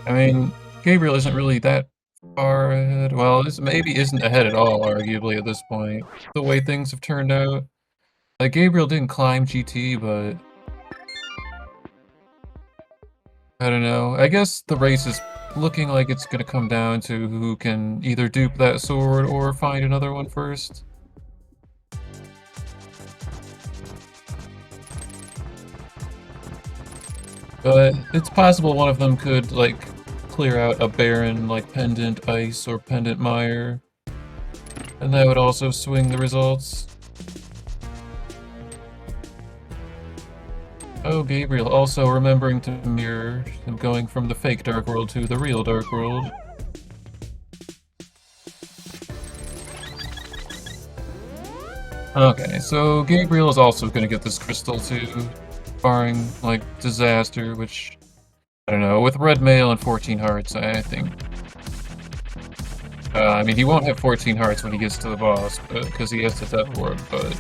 I mean, Gabriel isn't really that far ahead. Well, this maybe isn't ahead at all, arguably, at this point. The way things have turned out. Like, Gabriel didn't climb GT, but... I don't know. I guess the race is looking like it's gonna come down to who can either dupe that sword or find another one first. But it's possible one of them could, like, clear out a barren, like, pendant ice or pendant mire. And that would also swing the results. Oh, Gabriel also remembering to mirror and going from the fake Dark World to the real Dark World. Okay, so Gabriel is also gonna get this crystal too, barring, like, disaster, which, I don't know, with red mail and 14 hearts, I think. I mean, he won't have 14 hearts when he gets to the boss, because he has the death ward, but...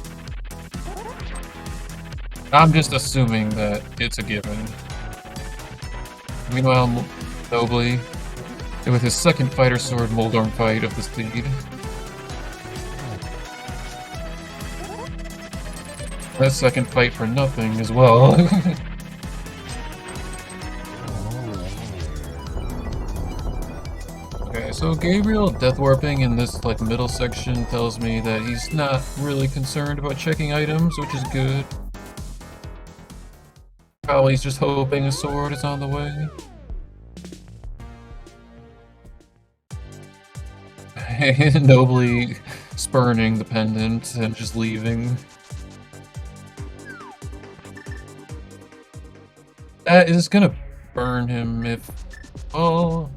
I'm just assuming that it's a given. Meanwhile, nobly, with his second fighter sword Moldorm fight of the speed. That second fight for nothing as well. Okay, so Gabriel death warping in this like middle section tells me that he's not really concerned about checking items, which is good. Probably he's just hoping a sword is on the way. Nobly spurning the pendant and just leaving. That is gonna burn him if... Oh...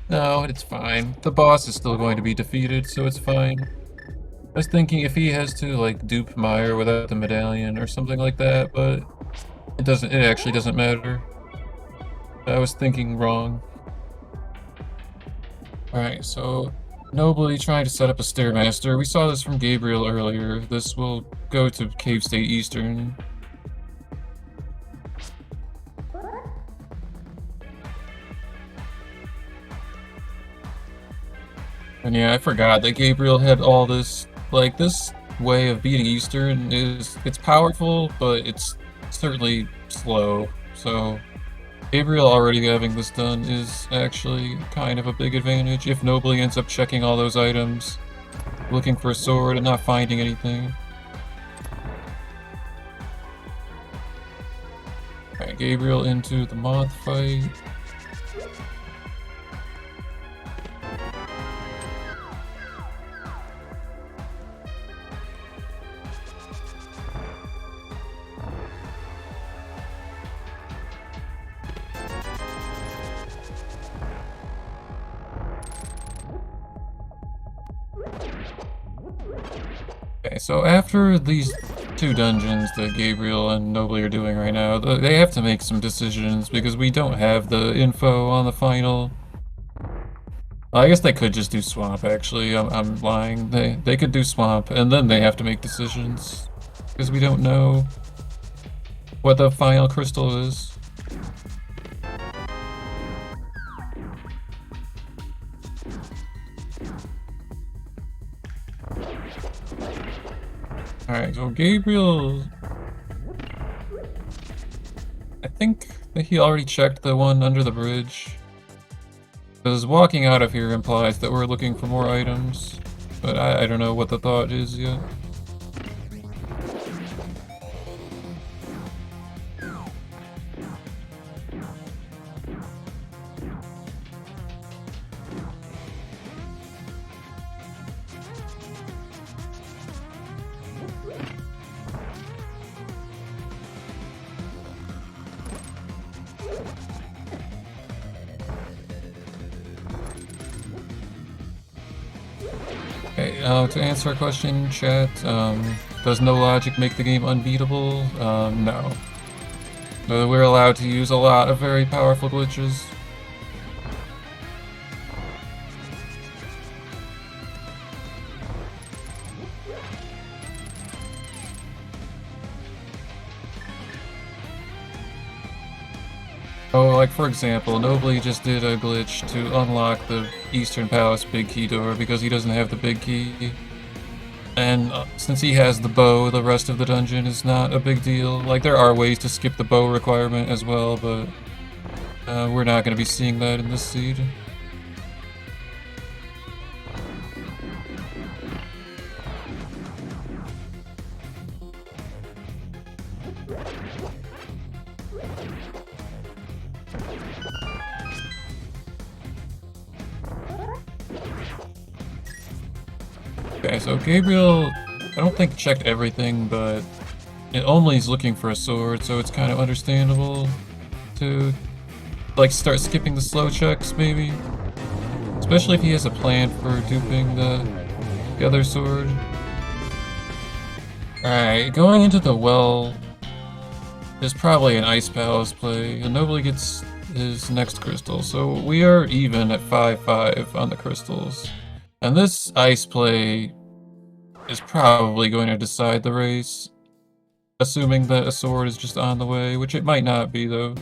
No, it's fine. The boss is still going to be defeated, so it's fine. I was thinking if he has to, like, dupe Meyer without the medallion or something like that, but... It actually doesn't matter. I was thinking wrong. Alright, so... Nobly trying to set up a Stairmaster. We saw this from Gabriel earlier. This will go to Cave State Eastern. And yeah, I forgot that Gabriel had all this, like, this way of beating Eastern it's powerful, but it's certainly slow, so Gabriel already having this done is actually kind of a big advantage if nobly ends up checking all those items, looking for a sword and not finding anything. Alright, Gabriel into the moth fight. Okay, so after these two dungeons that Gabriel and Nobly are doing right now, they have to make some decisions because we don't have the info on the final. Well, I guess they could just do Swamp, actually. I'm lying. They could do Swamp, and then they have to make decisions because we don't know what the final crystal is. Alright, so Gabriel... I think that he already checked the one under the bridge. Because walking out of here implies that we're looking for more items. But I don't know what the thought is yet. Okay, to answer our question, chat, does no logic make the game unbeatable? No. We're allowed to use a lot of very powerful glitches. Oh, like for example, Nobly just did a glitch to unlock the Eastern Palace big key door because he doesn't have the big key. And since he has the bow, the rest of the dungeon is not a big deal. Like, there are ways to skip the bow requirement as well, but we're not going to be seeing that in this seed. Okay, so Gabriel, I don't think checked everything, but it only is looking for a sword, so it's kind of understandable to, like, start skipping the slow checks, maybe? Especially if he has a plan for duping the other sword. Alright, going into the well is probably an Ice Palace play, and nobody gets his next crystal, so we are even at 5-5 on the crystals. And this ice play is probably going to decide the race, assuming that a sword is just on the way, which it might not be though.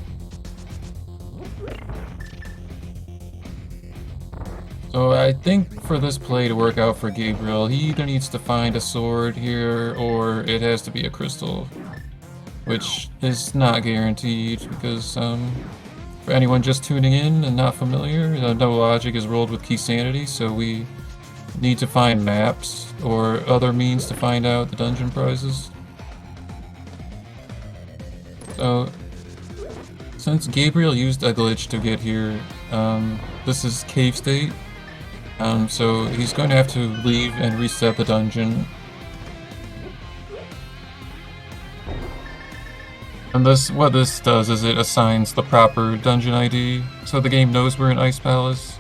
So I think for this play to work out for Gabriel, he either needs to find a sword here, or it has to be a crystal, which is not guaranteed because for anyone just tuning in and not familiar, No Logic is rolled with key sanity, so we need to find maps or other means to find out the dungeon prizes. So, since Gabriel used a glitch to get here, this is cave state, so he's going to have to leave and reset the dungeon. And what this does is it assigns the proper dungeon ID, so the game knows we're in Ice Palace.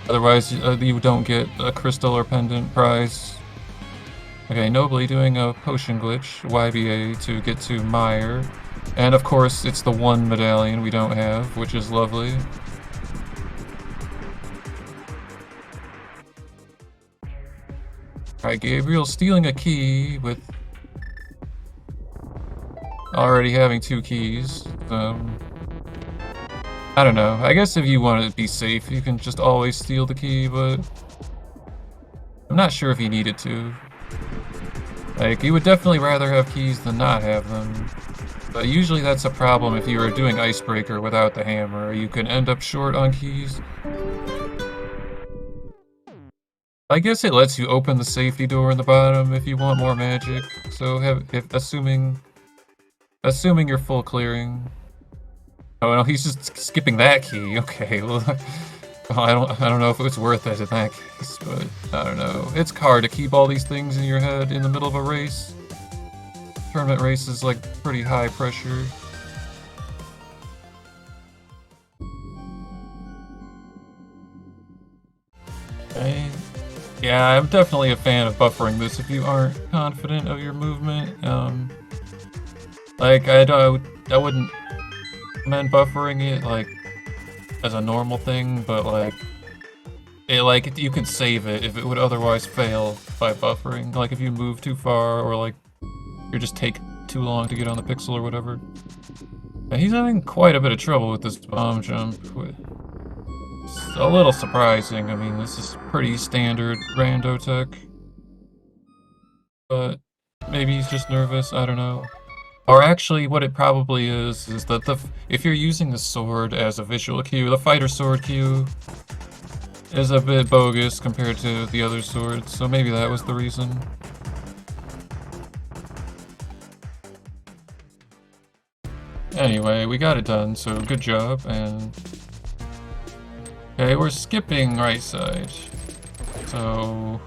Otherwise, you don't get a crystal or pendant prize. Okay, Nobly doing a potion glitch, YBA, to get to Meyer. And of course, it's the one medallion we don't have, which is lovely. Alright, Gabriel stealing a key with already having 2 keys. I don't know. I guess if you want to be safe, you can just always steal the key, but I'm not sure if he needed to. Like, you would definitely rather have keys than not have them. But usually that's a problem if you are doing Icebreaker without the hammer. You can end up short on keys. I guess it lets you open the safety door in the bottom if you want more magic. So assuming you're full clearing. Oh no, he's just skipping that key. Okay, well, I don't know if it's worth it in that case, but I don't know. It's hard to keep all these things in your head in the middle of a race. Tournament race is like pretty high pressure. Yeah, I'm definitely a fan of buffering this if you aren't confident of your movement. Like I wouldn't recommend buffering it like as a normal thing, but you could save it if it would otherwise fail by buffering. Like if you move too far or like you just take too long to get on the pixel or whatever. Yeah, he's having quite a bit of trouble with this bomb jump. It's a little surprising. I mean, this is pretty standard rando tech. But maybe he's just nervous, I don't know. Or actually, what it probably is that if you're using the sword as a visual cue, the fighter sword cue is a bit bogus compared to the other swords, so maybe that was the reason. Anyway, we got it done, so good job, and... Okay, we're skipping right side. So...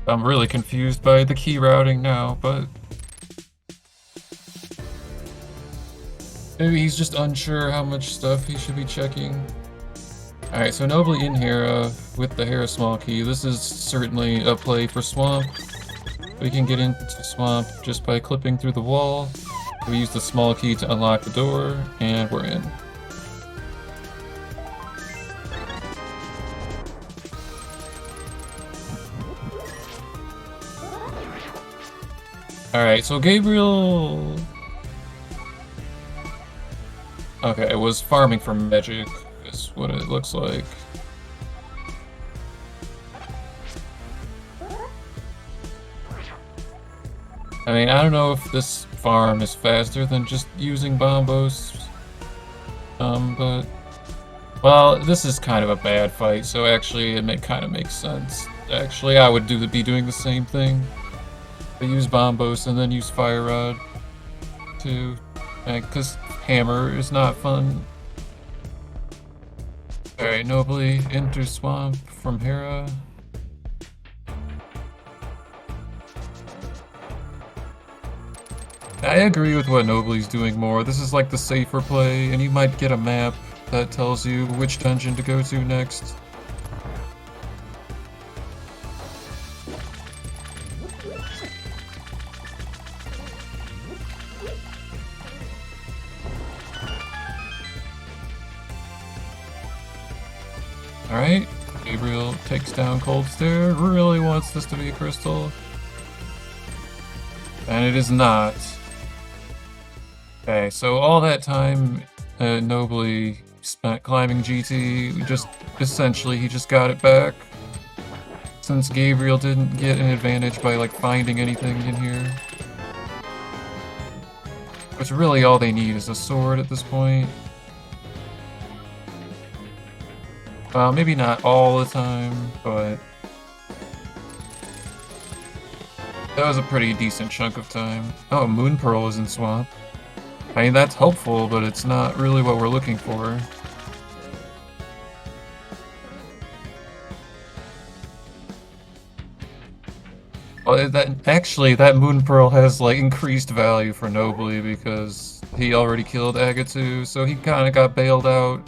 I'm really confused by the key routing now, but... Maybe he's just unsure how much stuff he should be checking. Alright, so nobly in Hera with the Hera small key. This is certainly a play for Swamp. We can get into Swamp just by clipping through the wall. We use the small key to unlock the door, and we're in. Alright, so Gabriel... Okay, it was farming for magic, is what it looks like. I mean, I don't know if this farm is faster than just using bombos. But... Well, this is kind of a bad fight, so actually it kind of makes sense. Actually, I would be doing the same thing. I use bombos and then use fire rod too, because hammer is not fun. Alright, nobly enter Swamp from Hera. I agree with what Nobly's doing more. This is like the safer play, and you might get a map that tells you which dungeon to go to next. Alright, Gabriel takes down Cold Stare, really wants this to be a crystal. And it is not. Okay, so all that time Nobly spent climbing GT, essentially he just got it back. Since Gabriel didn't get an advantage by like finding anything in here. Which really all they need is a sword at this point. Well, maybe not all the time, but that was a pretty decent chunk of time. Oh, Moon Pearl is in Swamp. I mean, that's helpful, but it's not really what we're looking for. Well, that Moon Pearl has, like, increased value for Nobly because he already killed Agatu, so he kinda got bailed out.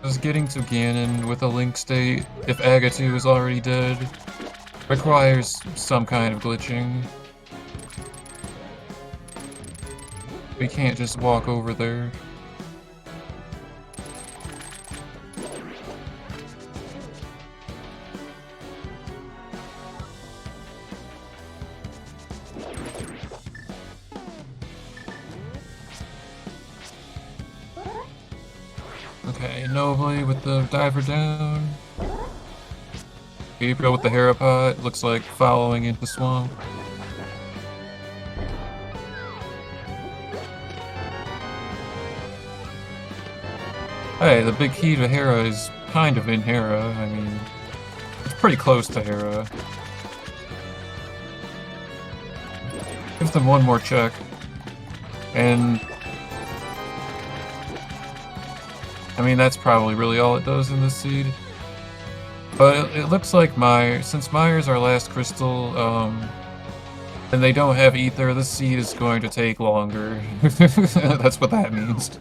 Just getting to Ganon with a Link state, if Agatu is already dead, requires some kind of glitching. We can't just walk over there. Okay, Nobly with the diver down. Gabriel with the Herapot, looks like following into Swamp. Hey, the big key to Hera is kind of in Hera. I mean, it's pretty close to Hera. Give them one more check. And I mean, that's probably really all it does in this seed. But it looks like since Myers our last crystal, and they don't have ether, this seed is going to take longer. That's what that means.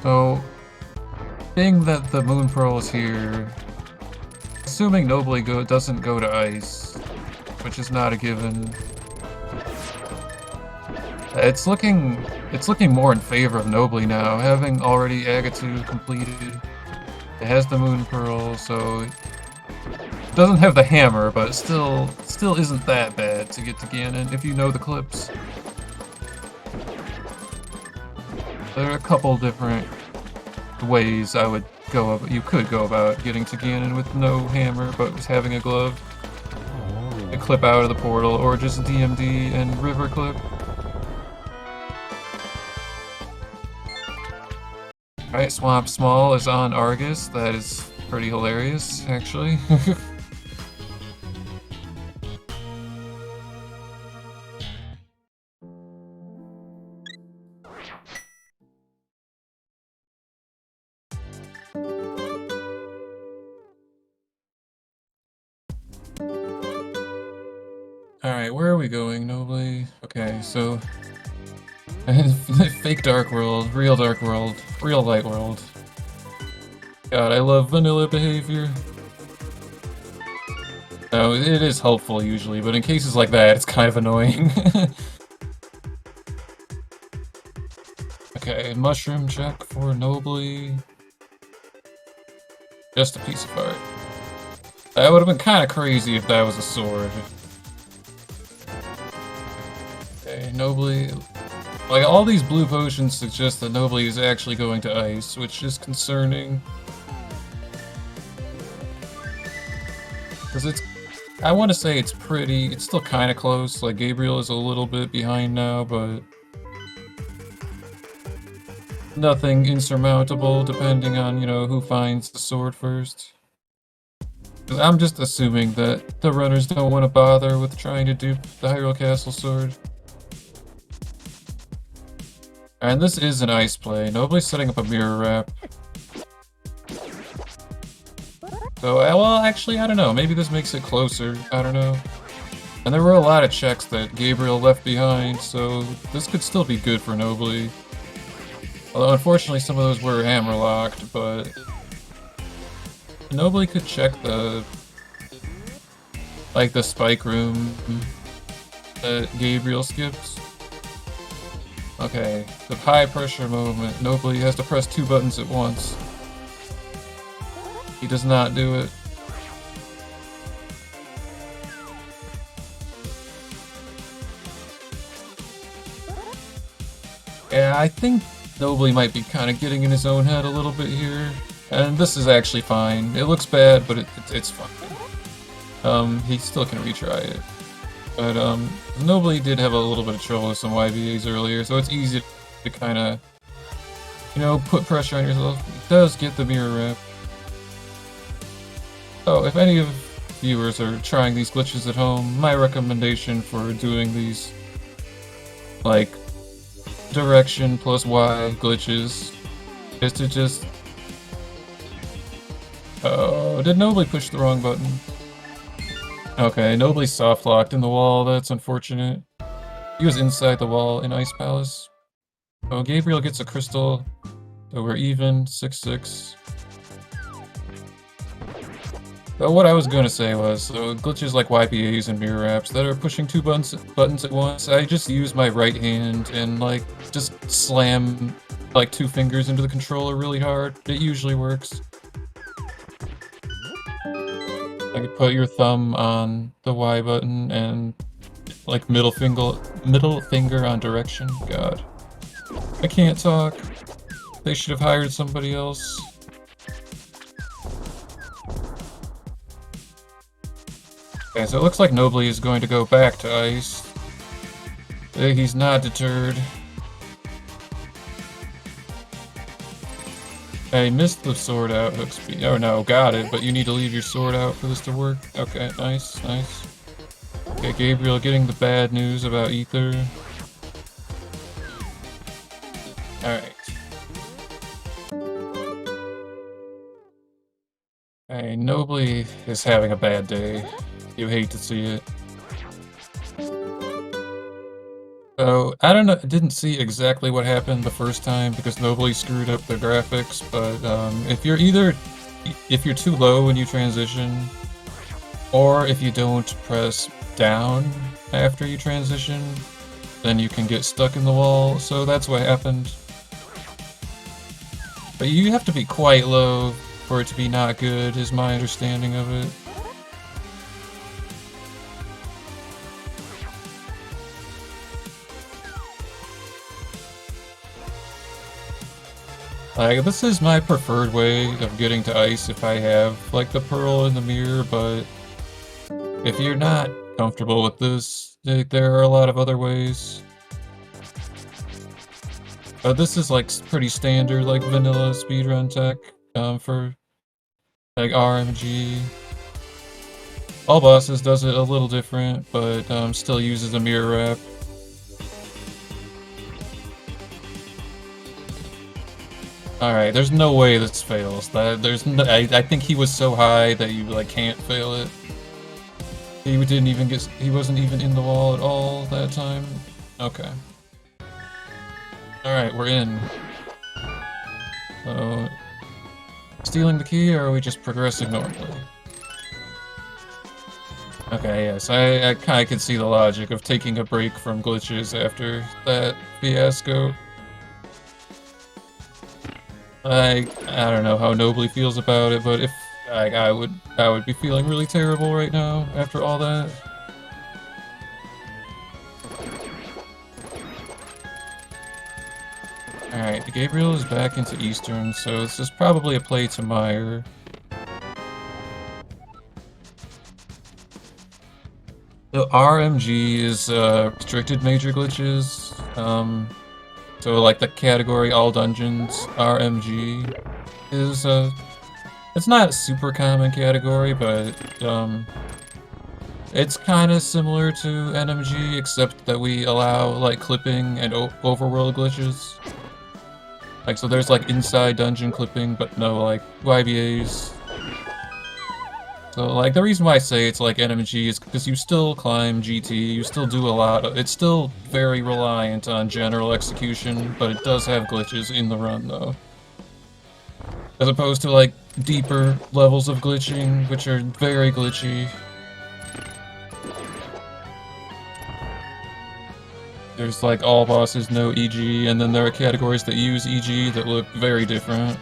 So, being that the Moon Pearl is here, assuming Nobly doesn't go to ice, which is not a given, it's looking more in favor of Nobly now, having already Agatu completed. It has the Moon Pearl, so it doesn't have the hammer, but still isn't that bad to get to Ganon if you know the clips. There are a couple different ways you could go about getting to Ganon with no hammer, but was having a glove. A clip out of the portal, or just DMD and river clip. Alright, Swamp Small is on Argus. That is pretty hilarious, actually. Alright, where are we going, Nobly? Okay, so... fake Dark World, real Dark World, real Light World. God, I love vanilla behavior. No, it is helpful usually, but in cases like that, it's kind of annoying. Okay, mushroom check for Nobly. Just a piece of art. That would have been kind of crazy if that was a sword. Okay, Nobly... Like, all these blue potions suggest that Nobly is actually going to ice, which is concerning. Because I want to say it's still kind of close. Like, Gabriel is a little bit behind now, but... nothing insurmountable, depending on, you know, who finds the sword first. I'm just assuming that the runners don't want to bother with trying to dupe the Hyrule Castle sword. And this is an ice play. Nobody's setting up a mirror wrap. So, well, actually, I don't know. Maybe this makes it closer. I don't know. And there were a lot of checks that Gabriel left behind, so this could still be good for Nobly. Although, unfortunately, some of those were hammer-locked, but... Nobly could check the... like, the spike room that Gabriel skips. Okay, the high pressure moment. Nobly has to press 2 buttons at once. He does not do it. Yeah, I think Nobly might be kind of getting in his own head a little bit here. And this is actually fine. It looks bad, but it's fine. He still can retry it. But, Nobly did have a little bit of trouble with some YBAs earlier, so it's easy to kind of, you know, put pressure on yourself. It does get the mirror wrap. So, if any of viewers are trying these glitches at home, my recommendation for doing these, like, direction plus Y glitches is to just... Oh, did Nobly push the wrong button? Okay, Nobly soft-locked in the wall, that's unfortunate. He was inside the wall in Ice Palace. Oh, Gabriel gets a crystal, so we're even, 6-6. But what I was going to say was, so glitches like YPAs and mirror wraps that are pushing 2 buttons at once, I just use my right hand and, like, just slam, like, 2 fingers into the controller really hard. It usually works. I could put your thumb on the Y button and like middle finger on direction. God. I can't talk. They should have hired somebody else. Okay, so it looks like Nobly is going to go back to ice. He's not deterred. I missed the sword out hook speed. Oh no, got it, but you need to leave your sword out for this to work. Okay, nice, nice. Okay, Gabriel getting the bad news about Ether. Alright. Hey, Nobly is having a bad day. You hate to see it. So, I don't know, I didn't see exactly what happened the first time because Nobly screwed up the graphics, but if you're too low when you transition, or if you don't press down after you transition, then you can get stuck in the wall, so that's what happened. But you have to be quite low for it to be not good, is my understanding of it. Like, this is my preferred way of getting to ice if I have, like, the pearl in the mirror, but if you're not comfortable with this, there are a lot of other ways. This is, like, pretty standard, like, vanilla speedrun tech, for, like, RMG. All bosses does it a little different, but, still uses a mirror wrap. Alright, there's no way this fails. I think he was so high that you, like, can't fail it. He wasn't even in the wall at all that time. Okay. Alright, we're in. So, stealing the key, or are we just progressing normally? Okay, yes, I kinda can see the logic of taking a break from glitches after that fiasco. I don't know how Nobly feels about it, but if I would be feeling really terrible right now after all that. Alright, Gabriel is back into Eastern, so this is probably a play to Meyer. The RMG is restricted major glitches. So like the category all dungeons RMG is it's not a super common category, but it's kind of similar to NMG, except that we allow like clipping and overworld glitches. Like, so there's like inside dungeon clipping, but no like YBAs. So like the reason why I say it's like NMG is because you still climb GT, you still do a lot of, it's still very reliant on general execution, but it does have glitches in the run though. As opposed to like deeper levels of glitching, which are very glitchy. There's like all bosses, no EG, and then there are categories that use EG that look very different.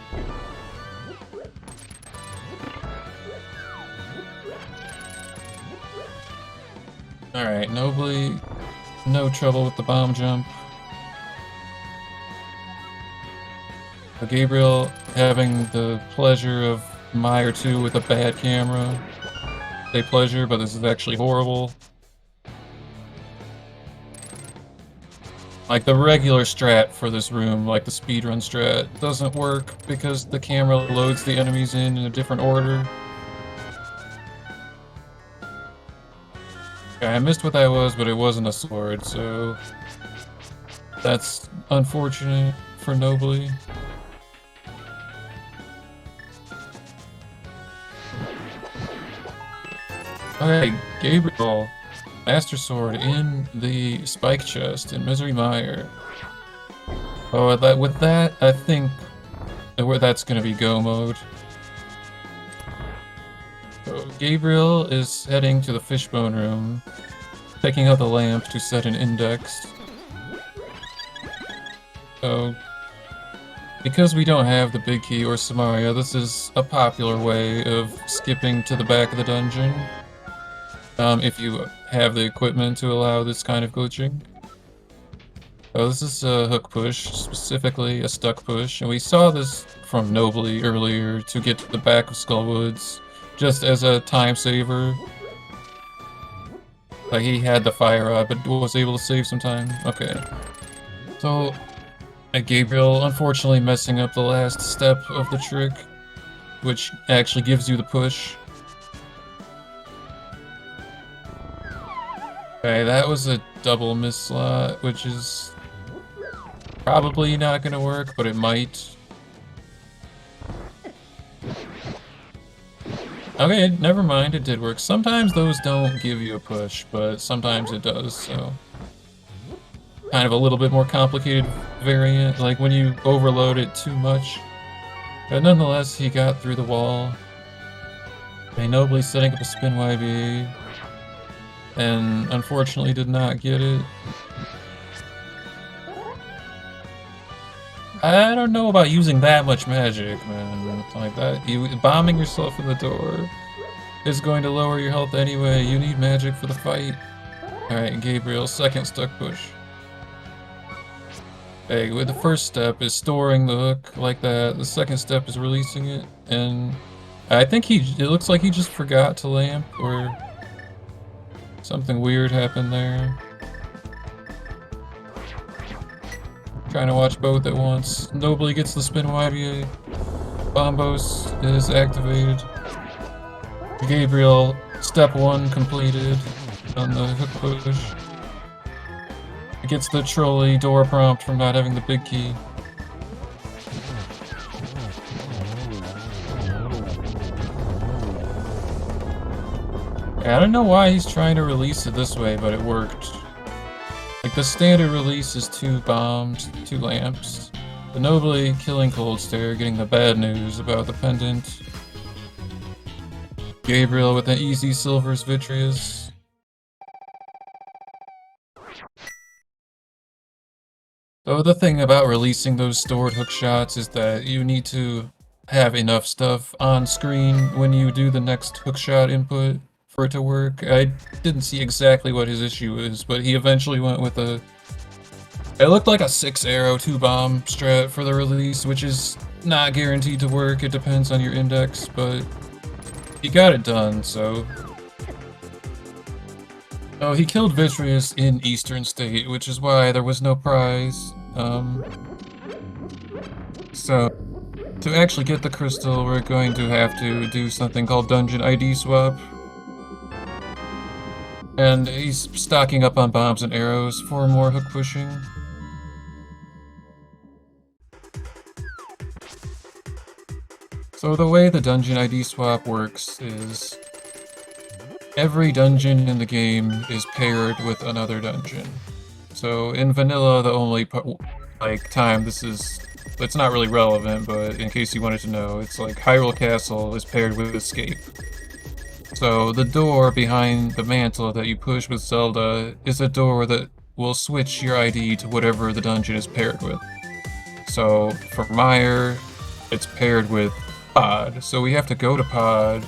Alright, Nobly, no trouble with the bomb jump. Gabriel having the pleasure of Meyer 2 with a bad camera. Say pleasure, but this is actually horrible. Like the regular strat for this room, like the speedrun strat, doesn't work because the camera loads the enemies in a different order. Okay, I missed what that was, but it wasn't a sword, so that's unfortunate for Nobly. Okay, Gabriel, Master Sword in the spike chest in Misery Mire. Oh, with that, I think that's gonna be go mode. So Gabriel is heading to the fishbone room, taking out the lamp to set an index. So, because we don't have the big key or Samaria, this is a popular way of skipping to the back of the dungeon. If you have the equipment to allow this kind of glitching. Oh, this is a hook push, specifically a stuck push, and we saw this from Nobly earlier to get to the back of Skullwoods, just as a time saver. Like, he had the fire rod, but was able to save some time. Okay. So, Gabriel unfortunately messing up the last step of the trick, which actually gives you the push. Okay, that was a double miss slot, which is probably not gonna work, but it might. Okay, never mind, it did work. Sometimes those don't give you a push, but sometimes it does, so. Kind of a little bit more complicated variant, like when you overload it too much. But nonetheless, he got through the wall. Okay, Nobly setting up a spin YB. And unfortunately did not get it. I don't know about using that much magic, man. Like that, bombing yourself in the door is going to lower your health anyway. You need magic for the fight. Alright, Gabriel, second stuck push. Okay, with the first step is storing the hook like that. The second step is releasing it, and I think it looks like he just forgot to lamp, or something weird happened there. Trying to watch both at once. Nobly gets the spin YBA. Bombos is activated. Gabriel, step 1 completed on the hook push. It gets the trolley door prompt from not having the big key. I don't know why he's trying to release it this way, but it worked. Like, the standard release is 2 bombs, 2 lamps. The nobly killing Cold Stare, getting the bad news about the pendant. Gabriel with an easy Silver's Vitreous. So the thing about releasing those stored hook shots is that you need to have enough stuff on screen when you do the next hookshot input for it to work. I didn't see exactly what his issue is, but he eventually went with it looked like a 6-arrow 2-bomb strat for the release, which is not guaranteed to work. It depends on your index, but he got it done, so... Oh, he killed Vitreous in Eastern State, which is why there was no prize. So, to actually get the crystal, we're going to have to do something called Dungeon ID Swap. And he's stocking up on bombs and arrows for more hook pushing. So the way the Dungeon ID Swap works is every dungeon in the game is paired with another dungeon. So in vanilla, the only time it's not really relevant, but in case you wanted to know, it's like Hyrule Castle is paired with Escape. So the door behind the mantle that you push with Zelda is a door that will switch your ID to whatever the dungeon is paired with. So for Meyer, it's paired with Pod, so we have to go to Pod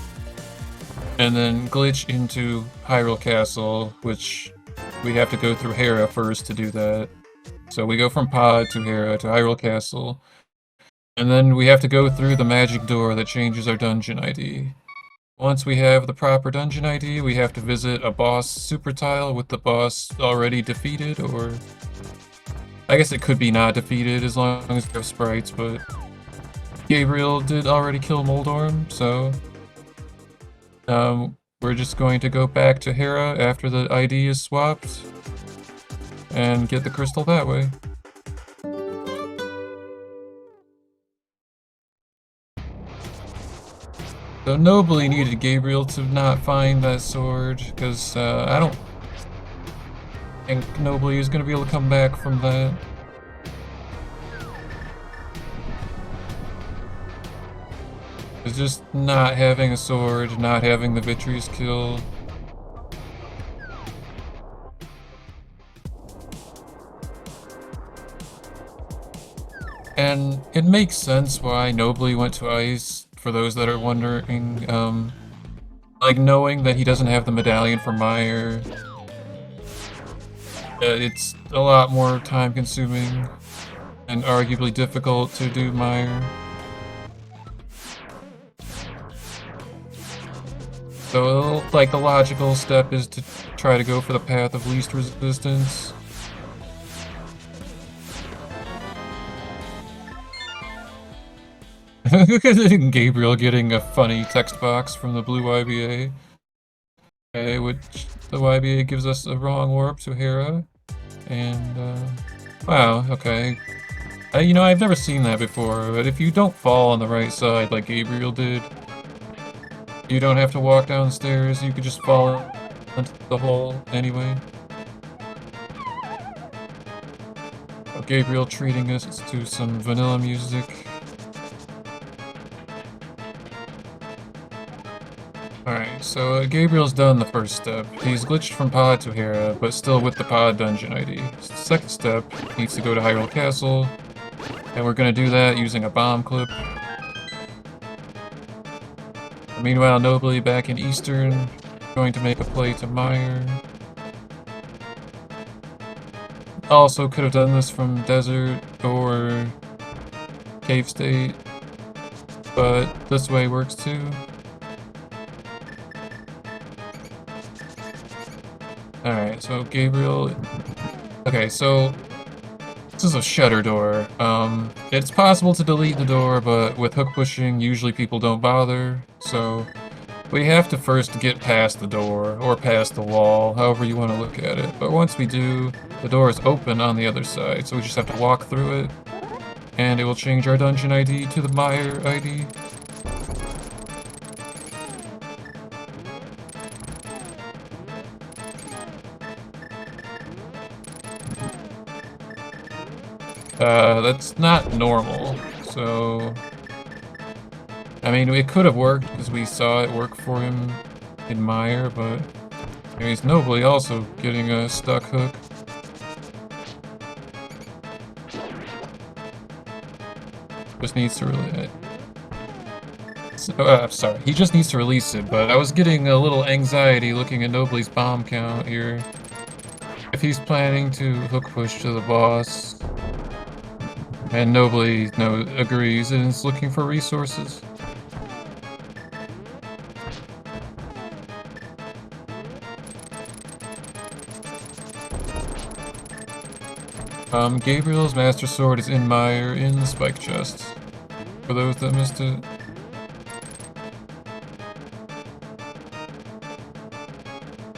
and then glitch into Hyrule Castle, which we have to go through Hera first to do that. So we go from Pod to Hera to Hyrule Castle, and then we have to go through the magic door that changes our dungeon ID. Once we have the proper dungeon ID, we have to visit a boss super tile with the boss already defeated, or I guess it could be not defeated as long as there are sprites, but Gabriel did already kill Moldorm, so we're just going to go back to Hera after the ID is swapped and get the crystal that way. So nobly needed Gabriel to not find that sword, because I don't think nobly is going to be able to come back from that. It's just not having a sword, not having the Vitreous kill. And it makes sense why nobly went to ice, for those that are wondering. Like, knowing that he doesn't have the medallion for Meyer, it's a lot more time consuming and arguably difficult to do Meyer. So, like, the logical step is to try to go for the path of least resistance. Gabriel getting a funny text box from the blue YBA. Okay, which the YBA gives us a wrong warp to Hera. And, wow, okay. You know, I've never seen that before, but if you don't fall on the right side like Gabriel did, you don't have to walk downstairs, you could just fall into the hole anyway. Oh, Gabriel treating us to some vanilla music. Alright, so Gabriel's done the first step. He's glitched from Pod to Hera, but still with the Pod dungeon ID. Second step, needs to go to Hyrule Castle, and we're gonna do that using a bomb clip. Meanwhile, nobly back in Eastern, going to make a play to Meyer. also could have done this from desert or cave state, but this way works too. Alright, so Gabriel... Okay, so this is a shutter door. It's possible to delete the door, but with hook pushing, usually people don't bother, so we have to first get past the door, or past the wall, however you want to look at it. But once we do, the door is open on the other side, so we just have to walk through it, and it will change our dungeon ID to the Meyer ID. That's not normal, so... I mean, it could have worked, because we saw it work for him in Meyer, but... he's nobly also getting a stuck hook. Just needs to release it. Sorry, he just needs to release it, but I was getting a little anxiety looking at Nobly's bomb count here. If he's planning to hook push to the boss, and Nobly agrees and is looking for resources. Gabriel's Master Sword is in Meyer in the spike chest. For those that missed it.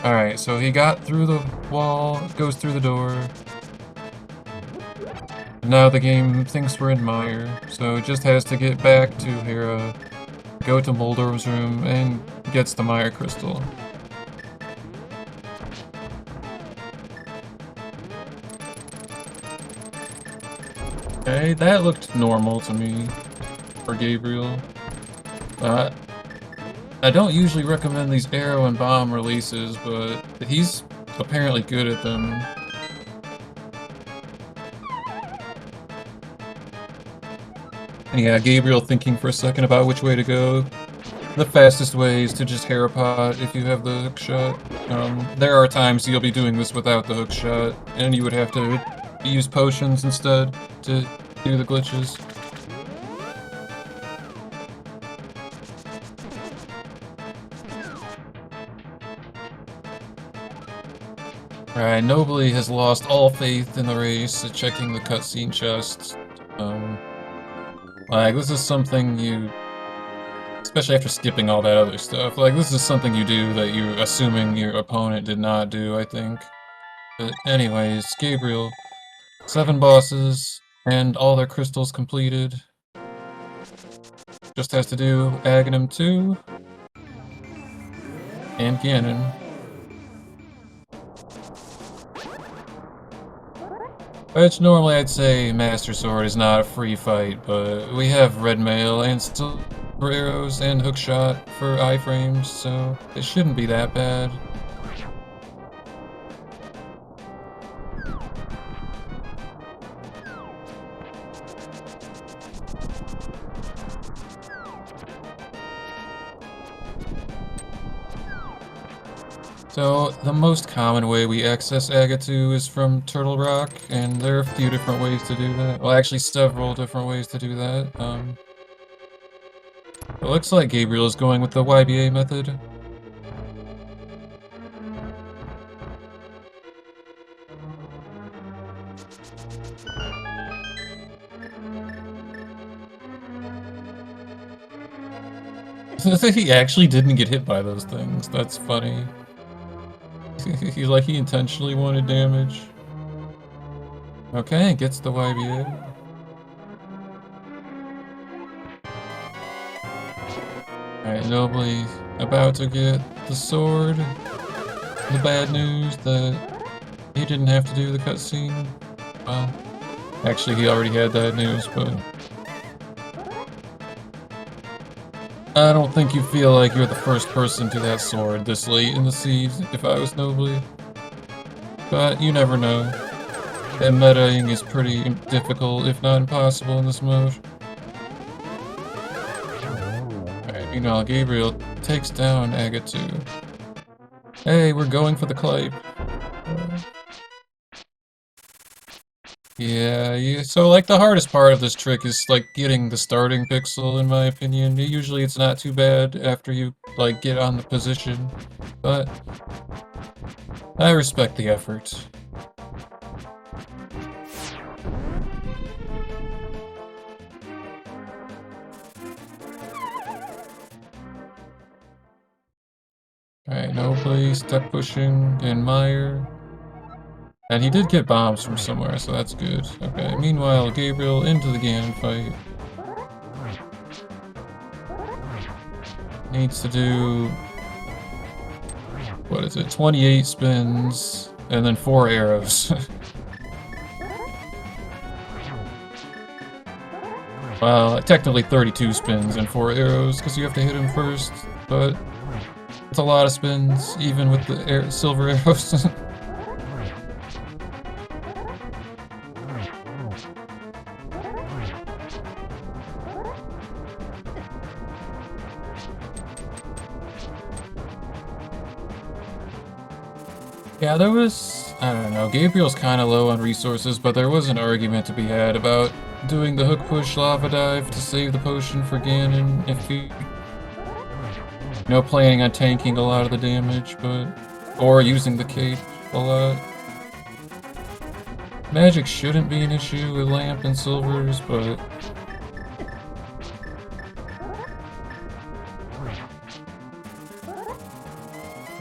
Alright, so he got through the wall, goes through the door. Now the game thinks we're in Meyer, so it just has to get back to Hera, go to Moldor's room, and gets the Meyer crystal. Okay, that looked normal to me for Gabriel. I don't usually recommend these arrow and bomb releases, but he's apparently good at them. Yeah, Gabriel thinking for a second about which way to go. The fastest way is to just Herapot if you have the hook shot. There are times you'll be doing this without the hook shot, and you would have to use potions instead to do the glitches. Alright, Nobly has lost all faith in the race at checking the cutscene chests. Like, this is something you... especially after skipping all that other stuff. Like, this is something you do that you're assuming your opponent did not do, I think. But anyways, Gabriel. 7 bosses, and all their crystals completed. Just has to do Aghanim 2. And Ganon. Which normally I'd say Master Sword is not a free fight, but we have red mail and silver arrows and hookshot for iframes, so it shouldn't be that bad. So, the most common way we access Agatu is from Turtle Rock, and there are a few different ways to do that. Well, actually several different ways to do that. It looks like Gabriel is going with the YBA method. He actually didn't get hit by those things. That's funny. He intentionally wanted damage. Okay, gets the YBA. Alright, Nobly about to get the sword. The bad news that he didn't have to do the cutscene. Well, actually he already had that news, but... I don't think you feel like you're the first person to that sword this late in the siege, if I was Nobly. But you never know. And metaing is pretty difficult, if not impossible, in this mode. Alright, meanwhile, Gabriel takes down Agatu. Hey, we're going for the Clipe. Yeah, so like the hardest part of this trick is like getting the starting pixel, in my opinion. Usually it's not too bad after you like get on the position, but I respect the effort. Alright, nobly, step pushing, and Meyer. And he did get bombs from somewhere, so that's good. Okay, meanwhile, Gabriel into the Ganon fight. Needs to do... what is it? 28 spins, and then 4 arrows. Well, technically 32 spins and 4 arrows, because you have to hit him first, but it's a lot of spins, even with the silver arrows. Yeah, there was, I don't know, Gabriel's kind of low on resources, but there was an argument to be had about doing the hook push lava dive to save the potion for Ganon if you know, planning on tanking a lot of the damage, but, or using the cape a lot. Magic shouldn't be an issue with lamp and silvers, but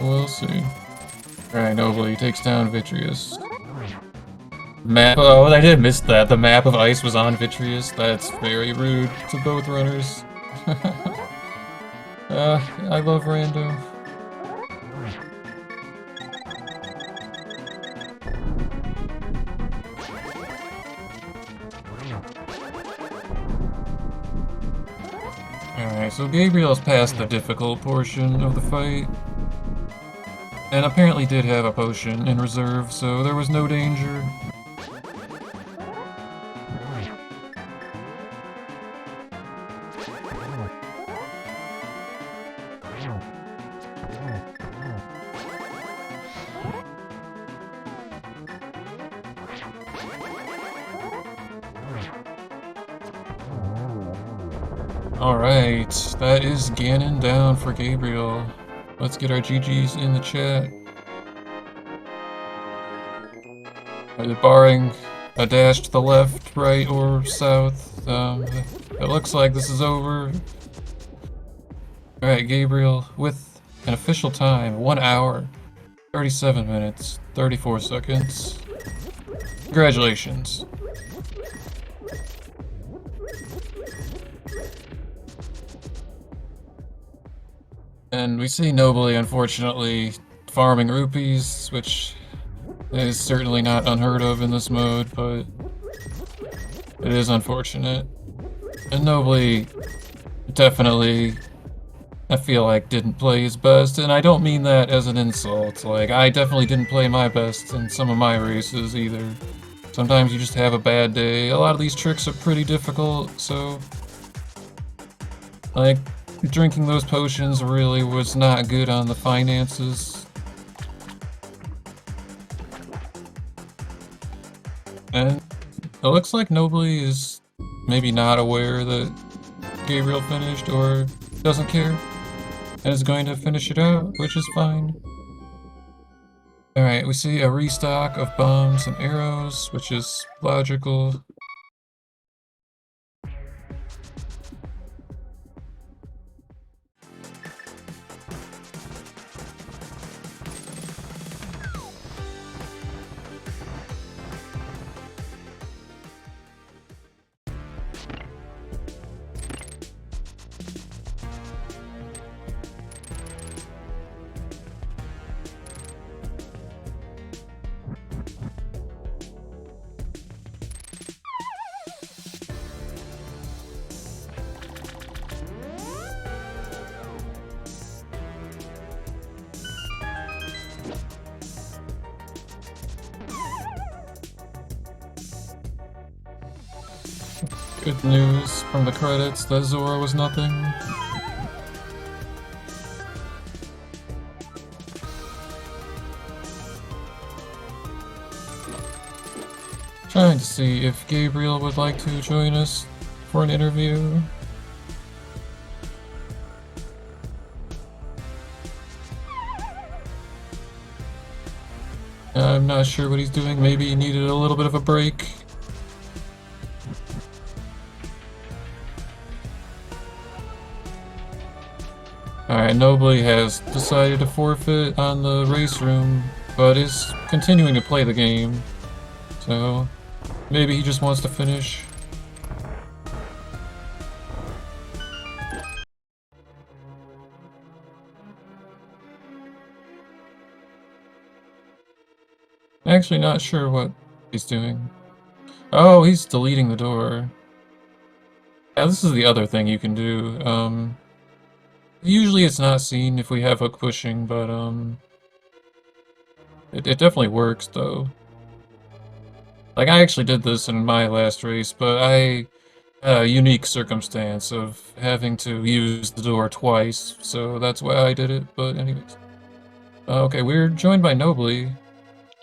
we'll see. Alright, nobly takes down Vitreous. Map. Oh, I did miss that. The map of ice was on Vitreous. That's very rude to both runners. I love Rando. Alright, so Gabriel's past the difficult portion of the fight. And apparently did have a potion in reserve, so there was no danger. Alright, that is Ganon down for Gabriel. Let's get our GGs in the chat. Barring a dash to the left, right, or south, it looks like this is over. Alright, Gabriel, with an official time, 1 hour, 37 minutes, 34 seconds. Congratulations. And we see nobly, unfortunately, farming rupees, which is certainly not unheard of in this mode, but it is unfortunate. And nobly definitely, I feel like, didn't play his best, and I don't mean that as an insult. Like, I definitely didn't play my best in some of my races either. Sometimes you just have a bad day. A lot of these tricks are pretty difficult, so like, drinking those potions really was not good on the finances. And it looks like nobly is maybe not aware that Gabriel finished or doesn't care and is going to finish it out, which is fine. Alright, we see a restock of bombs and arrows, which is logical. Good news from the credits that Zora was nothing. Trying to see if Gabriel would like to join us for an interview. I'm not sure what he's doing. Maybe he needed a little bit of a break. Alright, Nobly has decided to forfeit on the race room, but is continuing to play the game. So, maybe he just wants to finish. Actually not sure what he's doing. Oh, he's deleting the door. Yeah, this is the other thing you can do. Usually it's not seen if we have hook pushing, but it definitely works though. Like I actually did this in my last race, but I had a unique circumstance of having to use the door twice, so that's why I did it. But anyways, okay, we're joined by Nobly.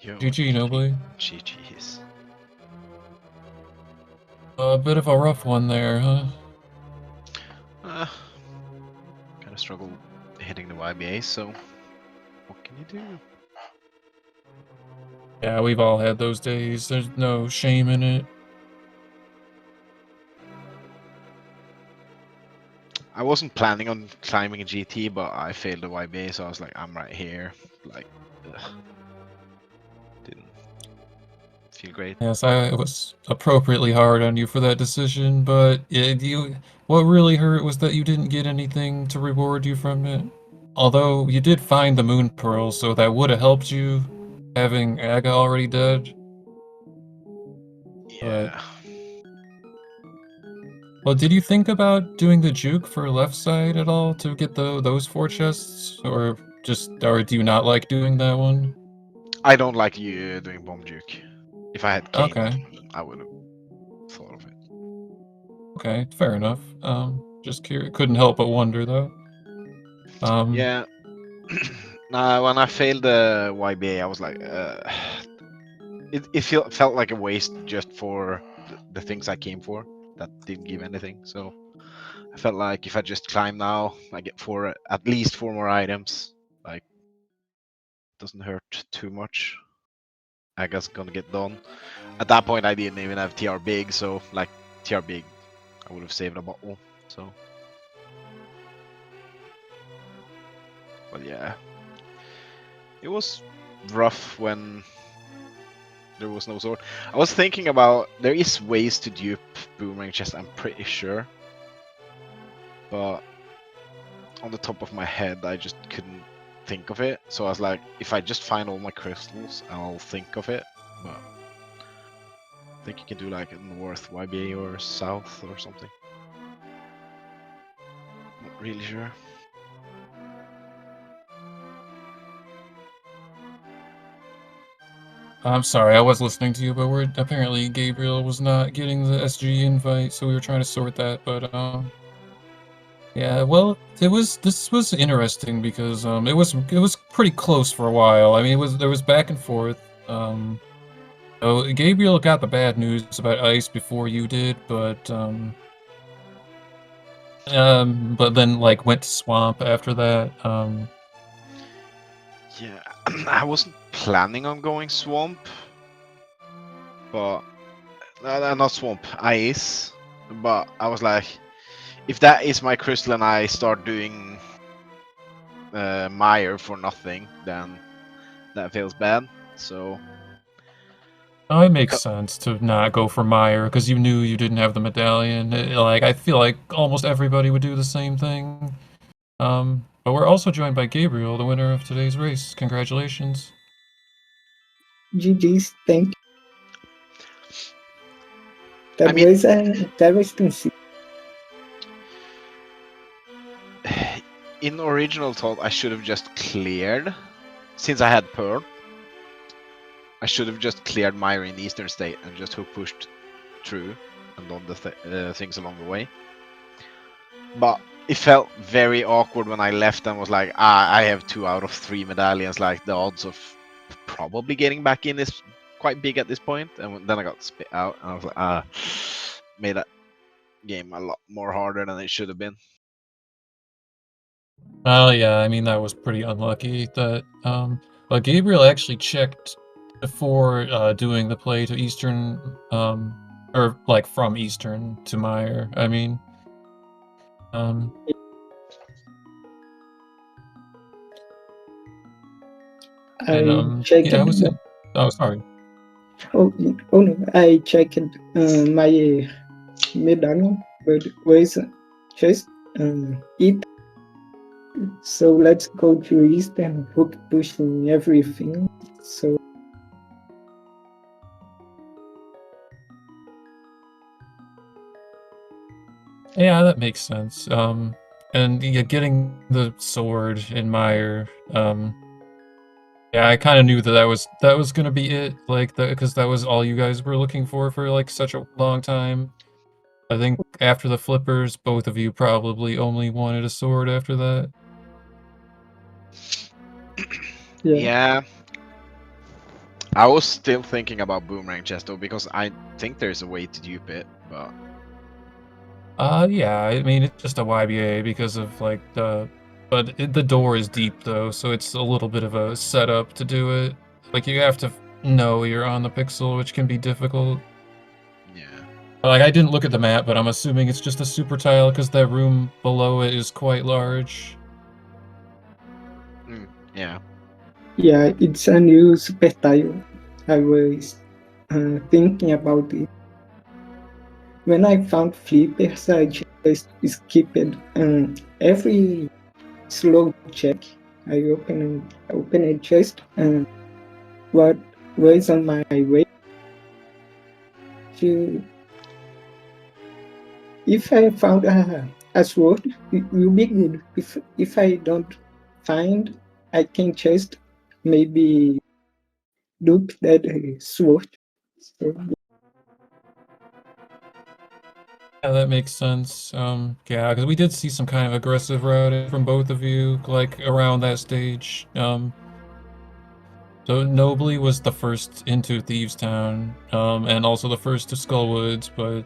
Yo, GG, Nobly. GG's. A bit of a rough one there, huh? Kind of struggle hitting the YBA, so what can you do? Yeah, we've all had those days. There's no shame in it. I wasn't planning on climbing a GT, but I failed the YBA, so I was like, I'm right here. Like, didn't feel great. Yes, I was appropriately hard on you for that decision, but what really hurt was that you didn't get anything to reward you from it. Although you did find the Moon Pearl, so that would have helped you, having Aga already dead. But, Yeah. well, did you think about doing the juke for left side at all to get those 4 chests, or do you not like doing that one? I don't like you doing bomb juke. If I had cane, Okay. I would have thought of it. Okay, fair enough. Just curious. Couldn't help but wonder though. Yeah. Nah, when I failed the YBA, I was like, it felt like a waste just for the things I came for that didn't give anything. So I felt like if I just climb now, I get at least 4 more items. Like, doesn't hurt too much. I guess gonna get done. At that point, I didn't even have TR big, so like TR big, I would have saved a bottle. So, but yeah, it was rough when there was no sword. I was thinking about there is ways to dupe boomerang chest. I'm pretty sure, but on the top of my head, I just couldn't think of it. So I was like, if I just find all my crystals, I'll think of it. But I think you can do like a north YBA or south or something. Not really sure. I'm sorry, I was listening to you, but apparently Gabriel was not getting the SG invite, so we were trying to sort that. But yeah, well, this was interesting because it was pretty close for a while. I mean, there was back and forth. So Gabriel got the bad news about ice before you did, but then like went to swamp after that. Yeah, I wasn't planning on going swamp, but not swamp, ice. But I was like, if that is my crystal and I start doing mire for nothing, then that feels bad. So Oh, it makes sense to not go for Meyer because you knew you didn't have the medallion. Like I feel like almost everybody would do the same thing. But we're also joined by Gabriel, the winner of today's race. Congratulations. GG's, thank you. I mean, That was conceived. in original thought, I should have just cleared, since I had Pearl. I should have just cleared Mire in Eastern State and just hook pushed through and done the things along the way. But it felt very awkward when I left and was like, I have 2 out of 3 medallions. Like the odds of probably getting back in is quite big at this point, and then I got spit out, and I was like, made that game a lot more harder than it should have been. Well, yeah, I mean, that was pretty unlucky that, but Gabriel actually checked before, doing the play to Eastern, or, like, from Eastern to Meyer, I mean, um... And, I checked. yeah, I was in... Oh, sorry. Oh, oh no! I checked my medal, but was just it. So let's go to East and hook pushing everything. So Yeah, that makes sense. And yeah, getting the sword in Meyer, yeah, I kind of knew that that was gonna be it, like, because that was all you guys were looking for like such a long time. I think after the flippers, both of you probably only wanted a sword after that. yeah. I was still thinking about boomerang chest though, because I think there's a way to dupe it, but Yeah, I mean, it's just a YBA because of, like, the door is deep, though, so it's a little bit of a setup to do it. Like, you have to know you're on the pixel, which can be difficult. yeah. Like, I didn't look at the map, but I'm assuming it's just a super tile because that room below it is quite large. Yeah. Yeah, it's a new super tile. I was thinking about it. When I found flippers, I just skipped every slow check. I opened a chest and what was on my way to. If I found a sword, it will be good. If I don't find, I can just maybe dupe that sword. So, Yeah, that makes sense. Yeah, because we did see some kind of aggressive routing from both of you, like, around that stage. So Nobly was the first into Thieves Town, and also the first to Skullwoods, but,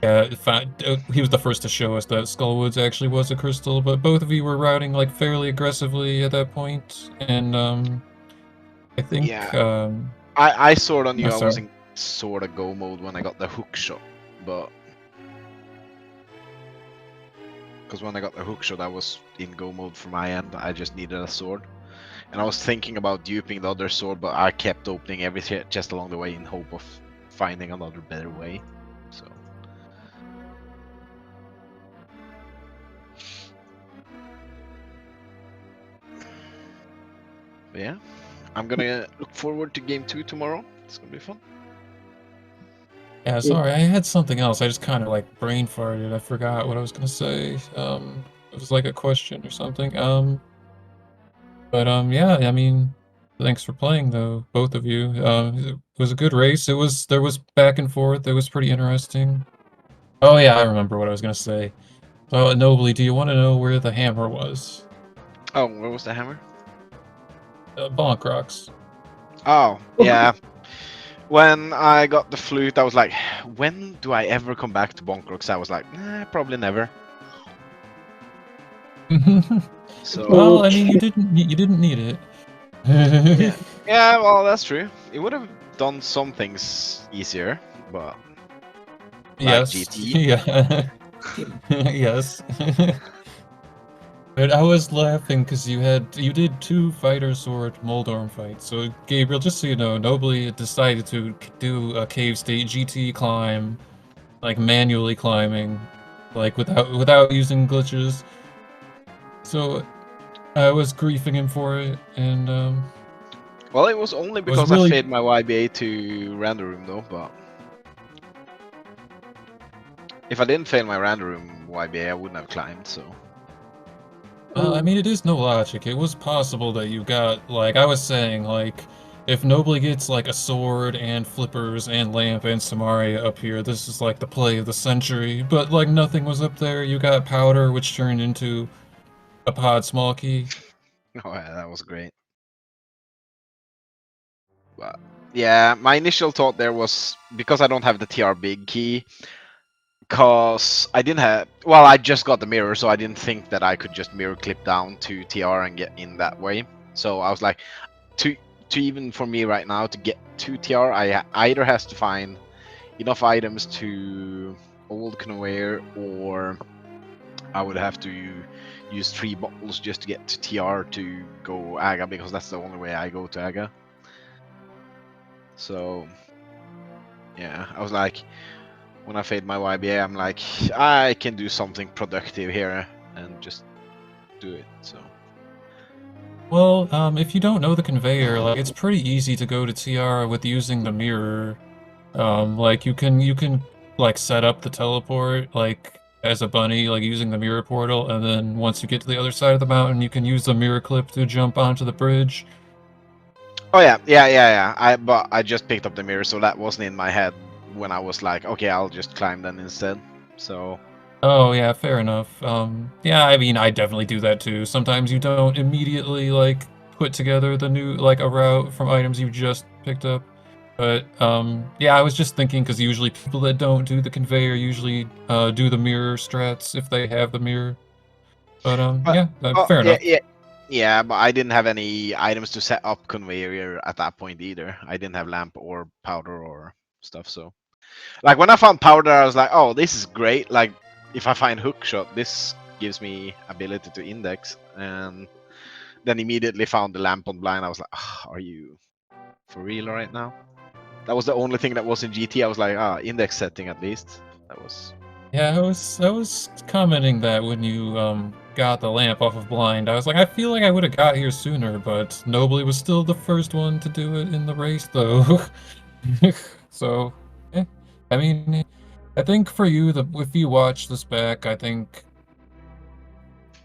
yeah, in fact, he was the first to show us that Skullwoods actually was a crystal, but both of you were routing, like, fairly aggressively at that point, and, I think, Yeah. I sort of knew I was sorry. in sort of go mode when I got the hook shot, but because when I got the hook shot, I was in go mode for my end. I just needed a sword, and I was thinking about duping the other sword, but I kept opening every chest along the way in hope of finding another better way. So. But yeah, I'm gonna look forward to game 2 tomorrow. It's gonna be fun. Yeah, sorry, I had something else. I just kind of, like, brain farted. I forgot what I was gonna say. It was like a question or something. But, yeah, I mean, thanks for playing, though, both of you. It was a good race. There was back and forth. It was pretty interesting. Oh, yeah, I remember what I was gonna say. So, Nobly, do you want to know where the hammer was? Oh, where was the hammer? Bonk Rocks. Oh, yeah. When I got the flute, I was like, when do I ever come back to Bonkrux? I was like, probably never. So Well, I mean, you didn't need it. yeah. Yeah, well, that's true. It would have done some things easier, but like Yes. GT. Yeah. Yes. But I was laughing because you did 2 fighter sword Moldorm fights. So Gabriel, just so you know, Nobly decided to do a cave state GT climb, like manually climbing, like without using glitches. So I was griefing him for it, and Well, it was only I was because I really... fed my YBA to random room though, but if I didn't fail my random room YBA, I wouldn't have climbed, so. I mean, it is no logic. It was possible that you got, like, I was saying, like, if Nobly gets, like, a sword and flippers and lamp and Samaria up here, this is, like, the play of the century. But, like, nothing was up there. You got powder, which turned into a pod small key. Oh yeah, that was great. But yeah, my initial thought there was because I don't have the TR big key, because I didn't have. Well, I just got the mirror, so I didn't think that I could just mirror clip down to TR and get in that way. So I was like, to even for me right now to get to TR, I either has to find enough items to old conveyor, or I would have to use 3 bottles just to get to TR to go Aga, because that's the only way I go to Aga. So yeah, I was like, when I failed my YBA, I'm like, I can do something productive here and just do it. So Well, if you don't know the conveyor, like it's pretty easy to go to TR with using the mirror. Like you can like set up the teleport like as a bunny, like using the mirror portal, and then once you get to the other side of the mountain, you can use the mirror clip to jump onto the bridge. oh yeah. But I just picked up the mirror, so that wasn't in my head when I was like, okay, I'll just climb then instead. So Oh yeah, fair enough. Yeah, I mean, I definitely do that too. Sometimes you don't immediately like put together the new like a route from items you just picked up. But yeah, I was just thinking because usually people that don't do the conveyor usually do the mirror strats if they have the mirror. But but yeah, oh fair enough. yeah, but I didn't have any items to set up conveyor at that point either. I didn't have lamp or powder or stuff. So like when I found powder, I was like, oh, this is great. Like if I find hook shot, this gives me ability to index. And then immediately found the lamp on blind. I was like, "Ah, are you for real right now?" That was the only thing that was in GT. I was like, index setting at least. That was. Yeah, I was commenting that when you got the lamp off of blind, I was like, I feel like I would have got here sooner, but Nobly was still the first one to do it in the race, though. So, eh. I mean, I think for you, if you watch this back, I think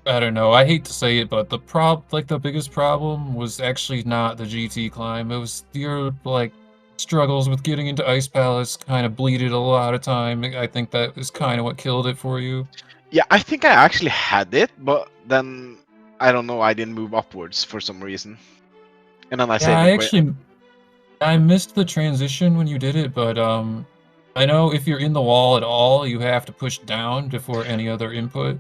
I don't know. I hate to say it, but the biggest problem was actually not the GT climb. It was your like struggles with getting into Ice Palace kind of bleeded a lot of time. I think that is kind of what killed it for you. Yeah, I think I actually had it, but then I don't know. I didn't move upwards for some reason, and then I Yeah, saved and quit. I missed the transition when you did it, but I know if you're in the wall at all, you have to push down before any other input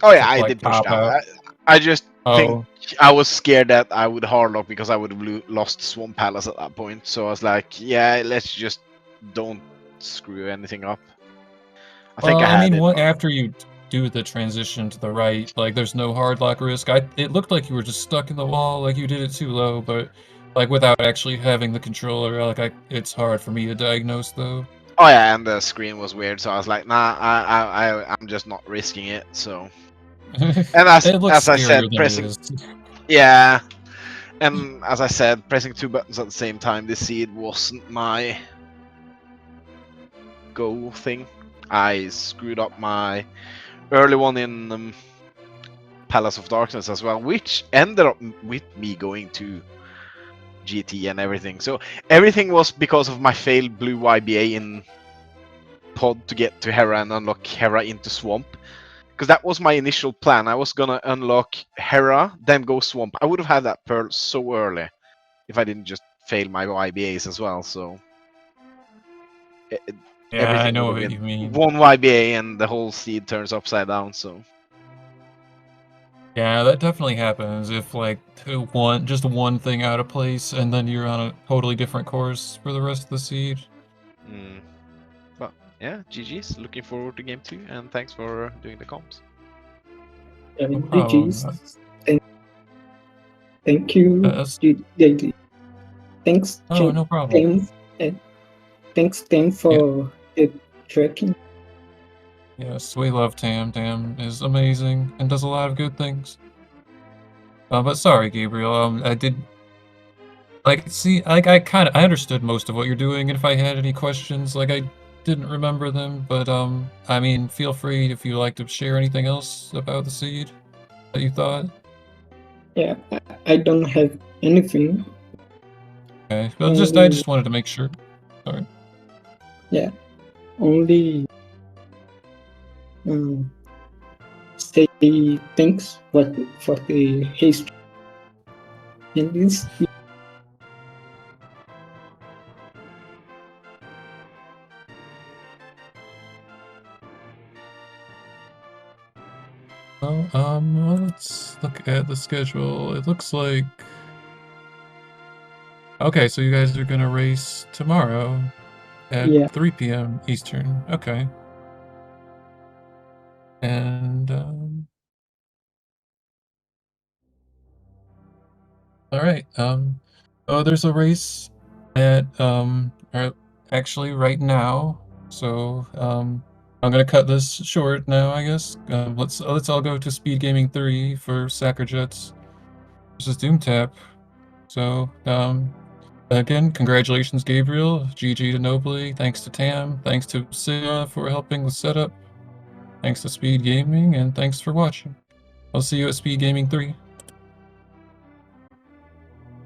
Oh yeah, to I like did push pop down. out. I just think Oh, I was scared that I would hardlock because I would have lost Swamp Palace at that point. So I was like, yeah, let's just don't screw anything up. I think well, I I had mean, it, what but after you do the transition to the right, like there's no hard lock risk. It looked like you were just stuck in the wall, like you did it too low, but like without actually having the controller, it's hard for me to diagnose though. oh yeah, and the screen was weird. So I was like, nah, I'm just not risking it. So and It looks as I scarier said, than it pressing is. yeah, and as I said, pressing 2 buttons at the same time this seed wasn't my go thing. I screwed up my early one in Palace of Darkness as well, which ended up with me going to GT and everything. So everything was because of my failed blue YBA in pod to get to Hera and unlock Hera into Swamp. Because that was my initial plan. I was gonna unlock Hera, then go Swamp. I would have had that pearl so early if I didn't just fail my YBAs as well. So it, Yeah, I everything would know have what been you mean. one YBA and the whole seed turns upside down. So Yeah, that definitely happens if like just one thing out of place and then you're on a totally different course for the rest of the seed. mm. But yeah, GG's. Looking forward to game 2, and thanks for doing the comps. No GG's. problem. Thank you, That's, JD. Thanks, oh, no problem. Tim. And thanks, Tim, Yeah, for the tracking. yes, we love Tam. Tam is amazing and does a lot of good things. But sorry, Gabriel. I did like see like I understood most of what you're doing, and if I had any questions, like I didn't remember them. But I mean, feel free if you like to share anything else about the seed that you thought. Yeah, I don't have anything. Okay, well, I Only, just wanted to make sure. Sorry. yeah, only um, say thanks for the history. And this Well, let's look at the schedule. It looks like... Okay, so you guys are gonna race tomorrow at Yeah. 3 p.m. Eastern. Okay. And, all right. Oh, there's a race at, actually right now. So, I'm gonna cut this short now, I guess. Let's all go to SpeedGaming 3 for Sackerjets versus DoomTap. So, again, congratulations, Gabriel. GG to Nobly. Thanks to Tam. Thanks to Sia for helping with setup. Thanks to SpeedGaming, and thanks for watching. I'll see you at SpeedGaming 3.